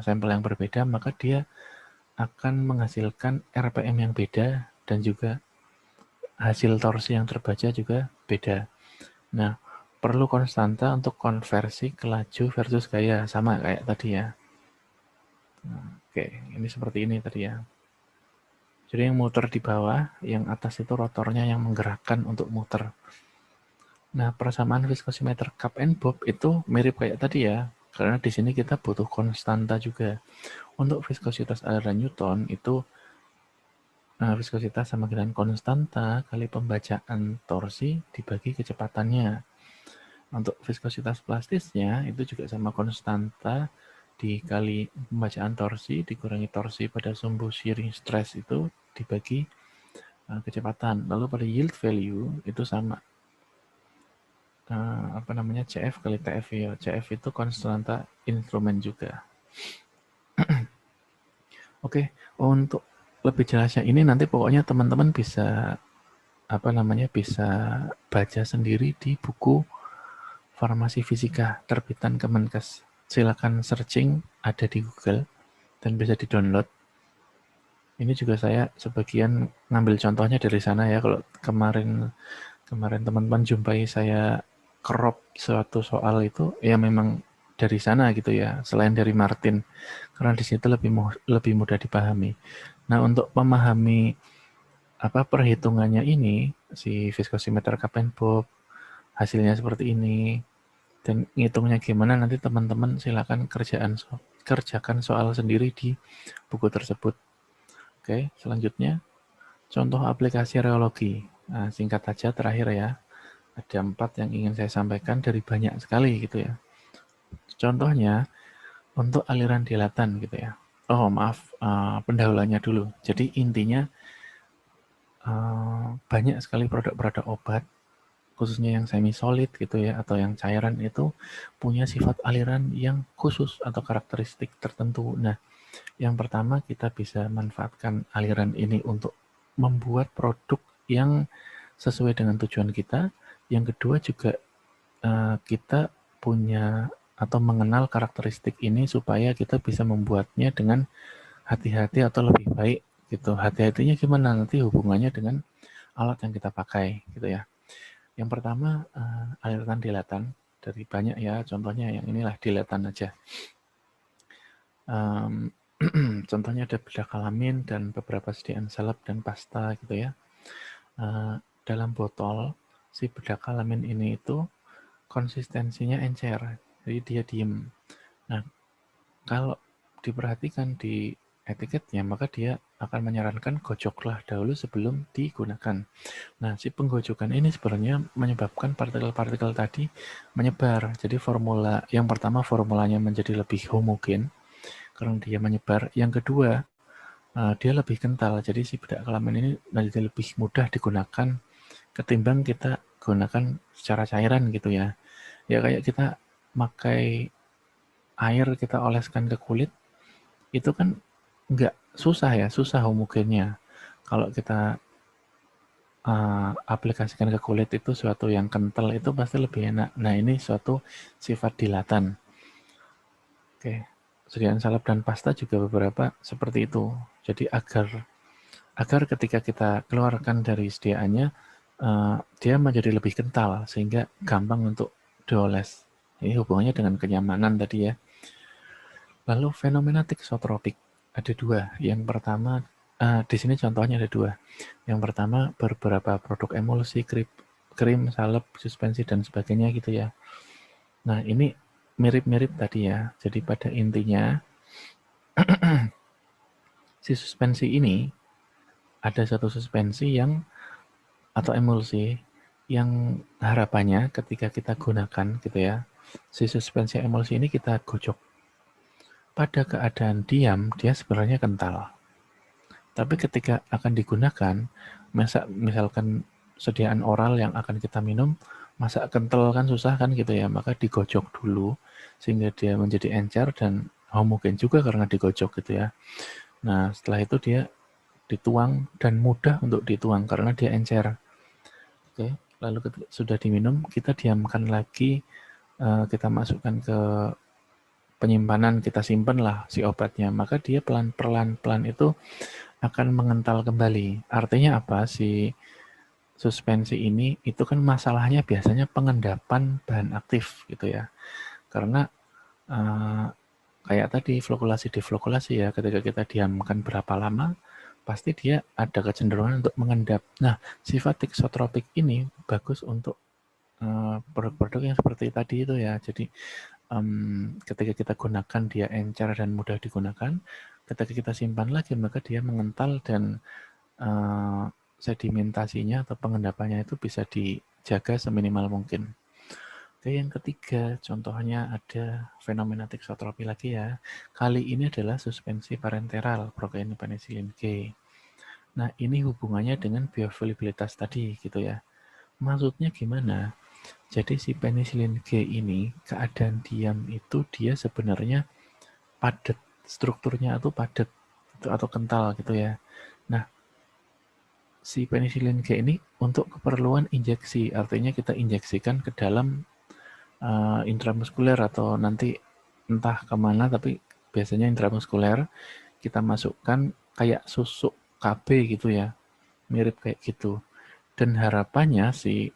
sampel yang berbeda, maka dia akan menghasilkan RPM yang beda dan juga hasil torsi yang terbaca juga beda. Nah, perlu konstanta untuk konversi ke laju versus gaya, sama kayak tadi ya. Oke, ini seperti ini tadi ya. Jadi yang muter di bawah, yang atas itu rotornya yang menggerakkan untuk muter. Nah, persamaan viskosimeter cup and bob itu mirip kayak tadi ya, karena di sini kita butuh konstanta juga. Untuk viskositas aliran Newton itu viskositas sama dengan konstanta kali pembacaan torsi dibagi kecepatannya. Untuk viskositas plastisnya itu juga sama konstanta dikali pembacaan torsi dikurangi torsi pada sumbu shearing stress itu dibagi kecepatan. Lalu pada yield value itu sama CF kali TF ya. CF itu konstanta instrumen juga. Oke, untuk lebih jelasnya ini nanti pokoknya teman-teman bisa bisa baca sendiri di buku Farmasi Fisika terbitan Kemenkes. Silakan searching, ada di Google dan bisa di-download. Ini juga saya sebagian ngambil contohnya dari sana ya. Kalau kemarin teman-teman jumpai saya crop suatu soal itu ya memang dari sana gitu ya, selain dari Martin, karena di situ lebih mudah dipahami. Nah, untuk memahami perhitungannya ini, si viskosimeter cup and bob hasilnya seperti ini dan ngitungnya gimana, nanti teman-teman silakan kerjakan soal sendiri di buku tersebut. Oke, selanjutnya contoh aplikasi reologi. Nah, singkat saja terakhir ya. Ada 4 yang ingin saya sampaikan dari banyak sekali gitu ya. Contohnya untuk aliran dilatan gitu ya. Oh maaf, pendahuluannya dulu. Jadi intinya banyak sekali produk-produk obat, khususnya yang semi solid gitu ya, atau yang cairan itu punya sifat aliran yang khusus atau karakteristik tertentu. Nah, yang pertama kita bisa manfaatkan aliran ini untuk membuat produk yang sesuai dengan tujuan kita. Yang kedua juga kita punya atau mengenal karakteristik ini supaya kita bisa membuatnya dengan hati-hati atau lebih baik gitu. Hati-hatinya gimana? Nanti hubungannya dengan alat yang kita pakai gitu ya. Yang pertama aliran dilatan, dari banyak ya, contohnya yang inilah dilatan aja. Contohnya ada bedak kalamin dan beberapa sediaan salep dan pasta gitu ya. Dalam botol si bedak kalamin ini itu konsistensinya encer, jadi dia diem. Nah, kalau diperhatikan di etiketnya, maka dia akan menyarankan gojoklah dahulu sebelum digunakan. Nah, si penggojokan ini sebenarnya menyebabkan partikel-partikel tadi menyebar. Jadi formula yang pertama, formulanya menjadi lebih homogen karena dia menyebar. Yang kedua, dia lebih kental. Jadi si bedak kalamin ini menjadi lebih mudah digunakan ketimbang kita gunakan secara cairan gitu ya. Ya kayak kita pakai air kita oleskan ke kulit, itu kan nggak susah ya, susah homogennya. Kalau kita aplikasikan ke kulit itu suatu yang kental itu pasti lebih enak. Nah, ini suatu sifat dilatan. Oke, sediaan salep dan pasta juga beberapa seperti itu. Jadi agar ketika kita keluarkan dari sediaannya, dia menjadi lebih kental sehingga gampang untuk dioles. Ini hubungannya dengan kenyamanan tadi ya. Lalu fenomena tiksotropik ada 2. Yang pertama di sini contohnya ada 2. Yang pertama beberapa produk emulsi, krim, salep, suspensi dan sebagainya gitu ya. Nah, ini mirip-mirip tadi ya. Jadi pada intinya si suspensi ini ada satu suspensi yang atau emulsi yang harapannya ketika kita gunakan gitu ya, si suspensi emulsi ini kita gojok. Pada keadaan diam, dia sebenarnya kental. Tapi ketika akan digunakan, misalkan sediaan oral yang akan kita minum, masa kental kan susah kan gitu ya, maka digojok dulu sehingga dia menjadi encer dan homogen juga karena digojok gitu ya. Nah, setelah itu dia dituang dan mudah untuk dituang karena dia encer. Oke, lalu ketika sudah diminum, kita diamkan lagi, kita masukkan ke penyimpanan, kita simpan lah si obatnya, maka dia pelan-pelan itu akan mengental kembali. Artinya apa? Si suspensi ini itu kan masalahnya biasanya pengendapan bahan aktif gitu ya. Karena kayak tadi flokulasi deflokulasi ya, ketika kita diamkan berapa lama, pasti dia ada kecenderungan untuk mengendap. Nah, sifat tiksotropik ini bagus untuk produk-produk yang seperti tadi itu ya. Jadi ketika kita gunakan dia encer dan mudah digunakan, ketika kita simpan lagi maka dia mengental dan sedimentasinya atau pengendapannya itu bisa dijaga seminimal mungkin. Oke, yang ketiga, contohnya ada fenomena tiksotropi lagi ya. Kali ini adalah suspensi parenteral protein penicillin G. Nah, ini hubungannya dengan bioavailabilitas tadi gitu ya. Maksudnya gimana? Jadi si penicillin G ini keadaan diam itu dia sebenarnya padat, strukturnya itu padat atau kental gitu ya. Nah, si penicillin G ini untuk keperluan injeksi, artinya kita injeksikan ke dalam intramuskuler atau nanti entah kemana, tapi biasanya intramuskuler kita masukkan kayak susuk KB gitu ya, mirip kayak gitu. Dan harapannya si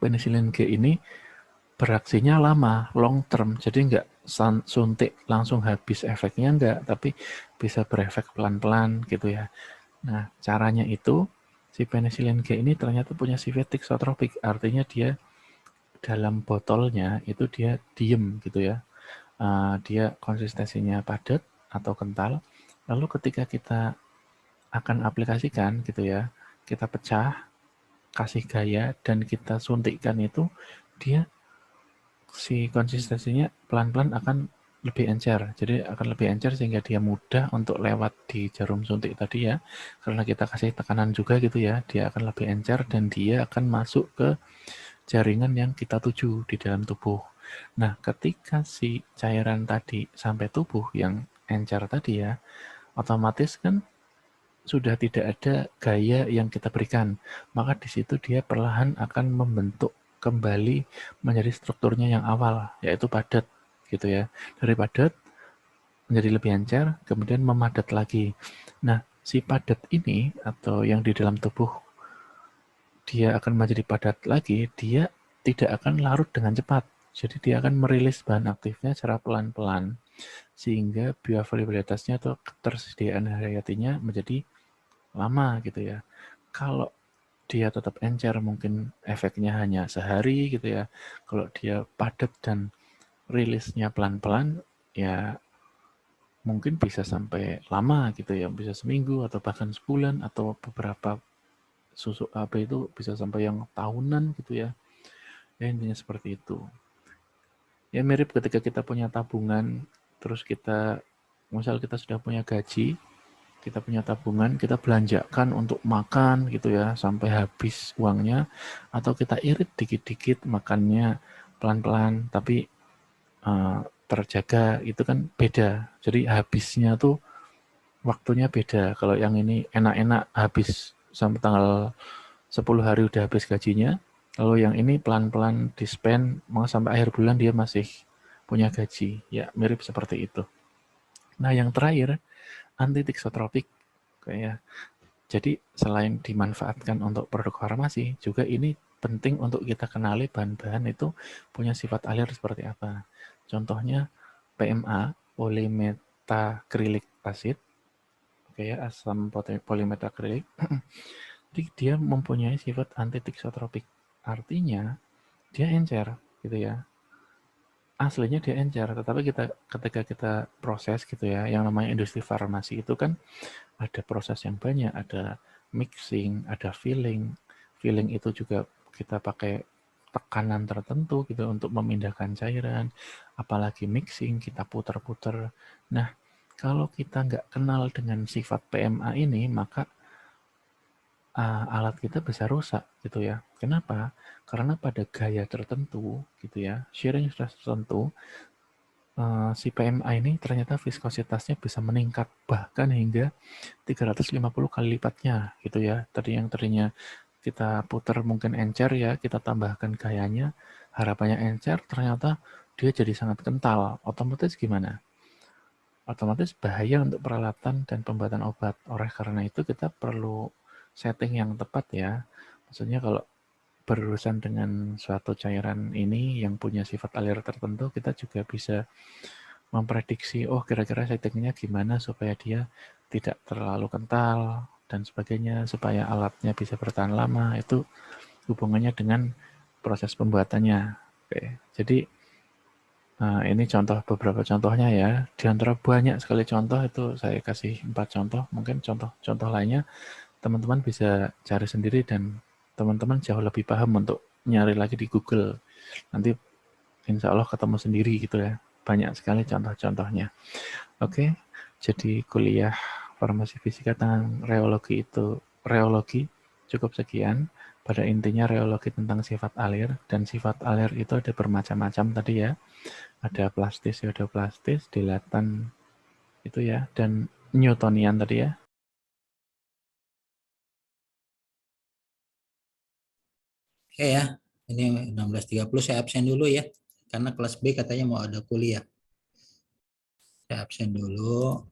penicillin G ini beraksinya lama, long term, jadi nggak suntik langsung habis efeknya nggak, tapi bisa berefek pelan-pelan gitu ya. Nah, caranya itu si penicillin G ini ternyata punya sifat tiksotropik, artinya dia dalam botolnya itu dia diem gitu ya. Dia konsistensinya padat atau kental. Lalu ketika kita akan aplikasikan gitu ya, kita pecah, kasih gaya dan kita suntikkan itu, dia si konsistensinya pelan-pelan akan lebih encer. Jadi akan lebih encer sehingga dia mudah untuk lewat di jarum suntik tadi ya. Karena kita kasih tekanan juga gitu ya, dia akan lebih encer dan dia akan masuk ke jaringan yang kita tuju di dalam tubuh. Nah, ketika si cairan tadi sampai tubuh yang encer tadi ya, otomatis kan sudah tidak ada gaya yang kita berikan. Maka di situ dia perlahan akan membentuk kembali menjadi strukturnya yang awal, yaitu padat gitu ya. Dari padat menjadi lebih encer, kemudian memadat lagi. Nah, si padat ini atau yang di dalam tubuh dia akan menjadi padat lagi, dia tidak akan larut dengan cepat. Jadi dia akan merilis bahan aktifnya secara pelan-pelan, sehingga bioavailabilitasnya atau ketersediaan hayatinya menjadi lama gitu ya. Kalau dia tetap encer mungkin efeknya hanya sehari gitu ya. Kalau dia padat dan rilisnya pelan-pelan, ya mungkin bisa sampai lama gitu ya, bisa seminggu atau bahkan sebulan atau beberapa susuk AB itu bisa sampai yang tahunan gitu ya. Ya intinya seperti itu. Ya mirip ketika kita punya tabungan, terus kita, misal kita sudah punya gaji, kita punya tabungan, kita belanjakan untuk makan gitu ya, sampai habis uangnya, atau kita irit dikit-dikit makannya pelan-pelan, tapi terjaga, itu kan beda. Jadi habisnya tuh waktunya beda. Kalau yang ini enak-enak habis sampai tanggal 10 hari udah habis gajinya, lalu yang ini pelan-pelan di-spend, mau sampai akhir bulan dia masih punya gaji. Ya, mirip seperti itu. Nah, yang terakhir, anti-tiksotropik. Kayak, jadi selain dimanfaatkan untuk produk farmasi, juga ini penting untuk kita kenali bahan-bahan itu punya sifat alir seperti apa. Contohnya PMA, polymetacrylic acid, kayak asam polymetacrylic. Jadi dia mempunyai sifat anti-tiksotropik. Artinya dia encer gitu ya. Aslinya dia encer, tetapi ketika kita proses gitu ya, yang namanya industri farmasi itu kan ada proses yang banyak, ada mixing, ada filling. Filling itu juga kita pakai tekanan tertentu gitu untuk memindahkan cairan, apalagi mixing kita putar-putar. Nah, kalau kita nggak kenal dengan sifat PMA ini, maka alat kita bisa rusak gitu ya. Kenapa? Karena pada gaya tertentu gitu ya, shearing stress tertentu, si PMA ini ternyata viskositasnya bisa meningkat bahkan hingga 350 kali lipatnya gitu ya. Tadinya kita putar mungkin encer ya, kita tambahkan gayanya, harapannya encer, ternyata dia jadi sangat kental. Otomatis gimana? Otomatis bahaya untuk peralatan dan pembuatan obat. Oleh karena itu kita perlu setting yang tepat ya. Maksudnya kalau berurusan dengan suatu cairan ini yang punya sifat alir tertentu, kita juga bisa memprediksi, oh kira-kira settingnya gimana supaya dia tidak terlalu kental dan sebagainya, supaya alatnya bisa bertahan lama. Itu hubungannya dengan proses pembuatannya. Oke, jadi ini beberapa contohnya ya. Di antara banyak sekali contoh itu saya kasih 4 contoh. Mungkin contoh lainnya teman-teman bisa cari sendiri dan teman-teman jauh lebih paham untuk nyari lagi di Google. Nanti insya Allah ketemu sendiri gitu ya. Banyak sekali contoh-contohnya. Oke, jadi kuliah farmasi fisika tentang reologi cukup sekian. Pada intinya reologi tentang sifat alir, dan sifat alir itu ada bermacam-macam tadi ya. Ada plastis, pseudoplastis, dilatan itu ya, dan Newtonian tadi ya. Oke ya, ini 16.30 saya absen dulu ya, karena kelas B katanya mau ada kuliah. Saya absen dulu.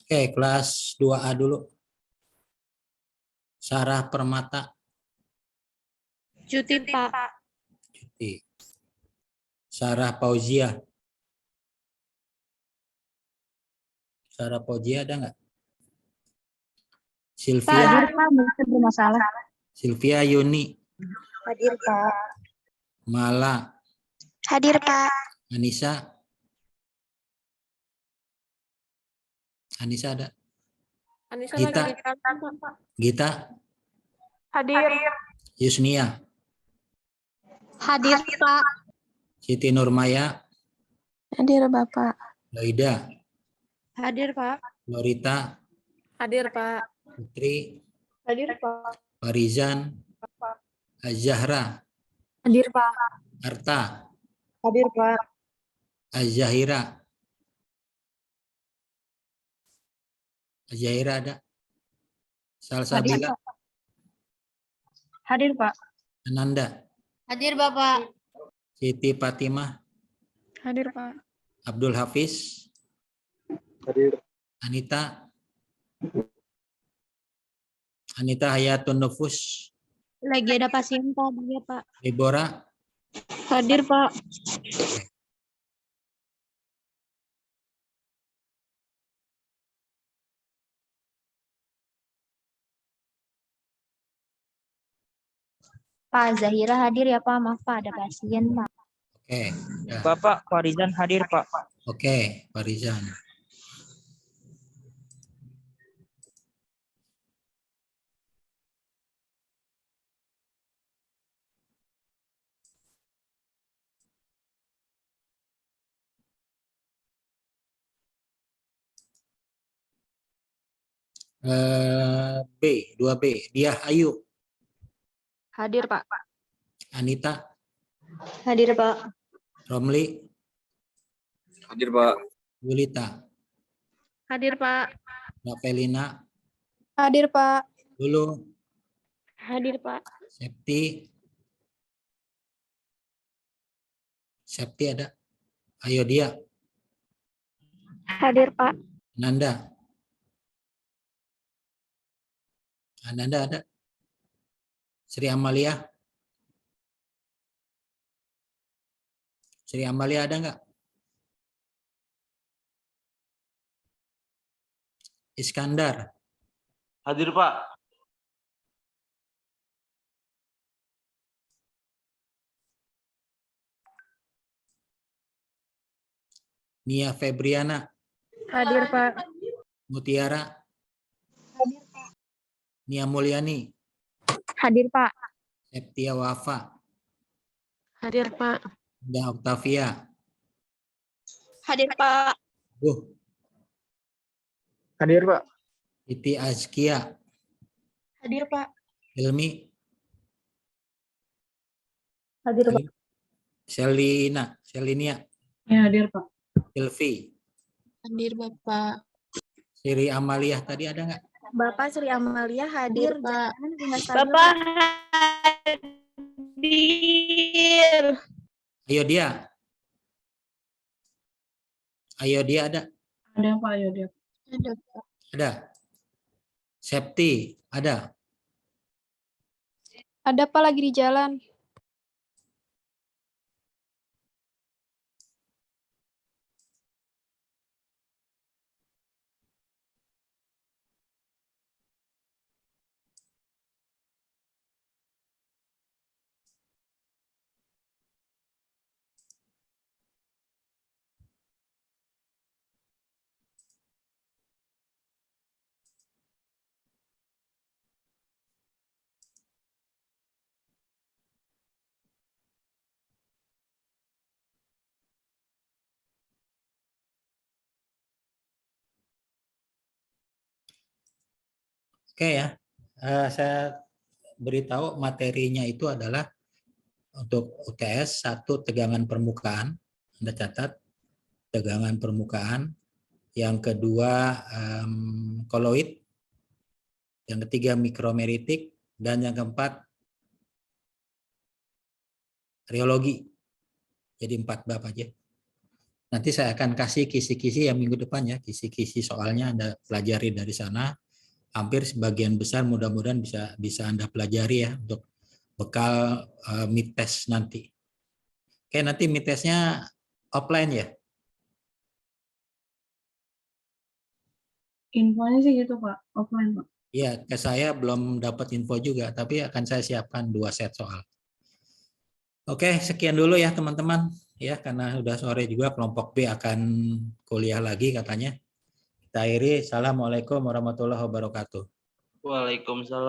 Oke, kelas 2A dulu. Sarah Permata. Cuti, Pak. Cuti. Sarah Fauzia. Sarah Fauzia ada nggak? Sylvia. Hadir, Pak. Mungkin bermasalah. Sylvia Yuni. Hadir, Pak. Mala. Hadir, Pak. Anissa. Anissa ada? Anissa Gita. lagi di kantor, Pak. Gita. Hadir. Yusnia. Hadir, Pak. Siti Nurmaya. Hadir, Bapak. Loida. Hadir, Pak. Lorita. Hadir, Pak. Putri. Hadir, Pak. Farizan. Azahra. Hadir, Pak. Arta. Hadir, Pak. Azahira. Azahira ada? Salsabila. Hadir, Pak. Ananda. Hadir, Bapak. Siti Fatimah. Hadir, Pak. Abdul Hafiz. Hadir. Anita. Anita Hayatun Nufus. Lagi ada pasien, Pak. Iya, Pak. Deborah. Hadir, Pak. Pak Zahira hadir ya, Pak. Maaf, Pak. Ada pasien, Pak. Oke. Ya. Bapak Farizan hadir, Pak. Oke, Farizan. B, 2B. Diah Ayu. Hadir, Pak. Anita. Hadir, Pak. Romli. Hadir, Pak. Yulita. Hadir, Pak. Ravelina. Hadir, Pak. Lulu. Hadir, Pak. Septi. Septi ada? Ayo dia. Hadir, Pak. Ananda. Ananda ada? Sri Amalia. Sri Amalia ada nggak? Iskandar. Hadir, Pak. Nia Febriana. Hadir, Pak. Mutiara. Nia Mulyani. Hadir, Pak. Septia Wafa. Hadir, Pak. Indah Octavia. Hadir, Pak. Hadir, Pak. Siti Azkia. Hadir, Pak. Hilmi. Hadir, Pak. Selinia. Ya, hadir, Pak. Silvi. Hadir, Bapak. Sri Amalia tadi ada nggak? Bapak Sri Amalia hadir, Pak. Bapak hadir. Ayo dia. Ayo dia ada? Ada Pak, ayo dia. Ada, Pak. Ada. Septi ada? Ada, Pak, lagi di jalan. Oke ya. Saya beritahu materinya itu adalah untuk UTS 1 tegangan permukaan. Anda catat tegangan permukaan. Yang kedua koloid. Yang ketiga mikromeritik. Dan yang keempat reologi. Jadi 4 bab aja. Nanti saya akan kasih kisi-kisi yang minggu depan ya. Kisi-kisi soalnya Anda pelajari dari sana. Hampir sebagian besar mudah-mudahan bisa Anda pelajari ya untuk bekal mid test nanti. Oke, nanti mid testnya offline ya? Infonya sih gitu Pak, offline Pak. Iya, ke saya belum dapat info juga, tapi akan saya siapkan 2 set soal. Oke, sekian dulu ya teman-teman. Ya, karena udah sore juga kelompok B akan kuliah lagi katanya. Kita akhiri. Assalamualaikum warahmatullahi wabarakatuh. Waalaikumsalam.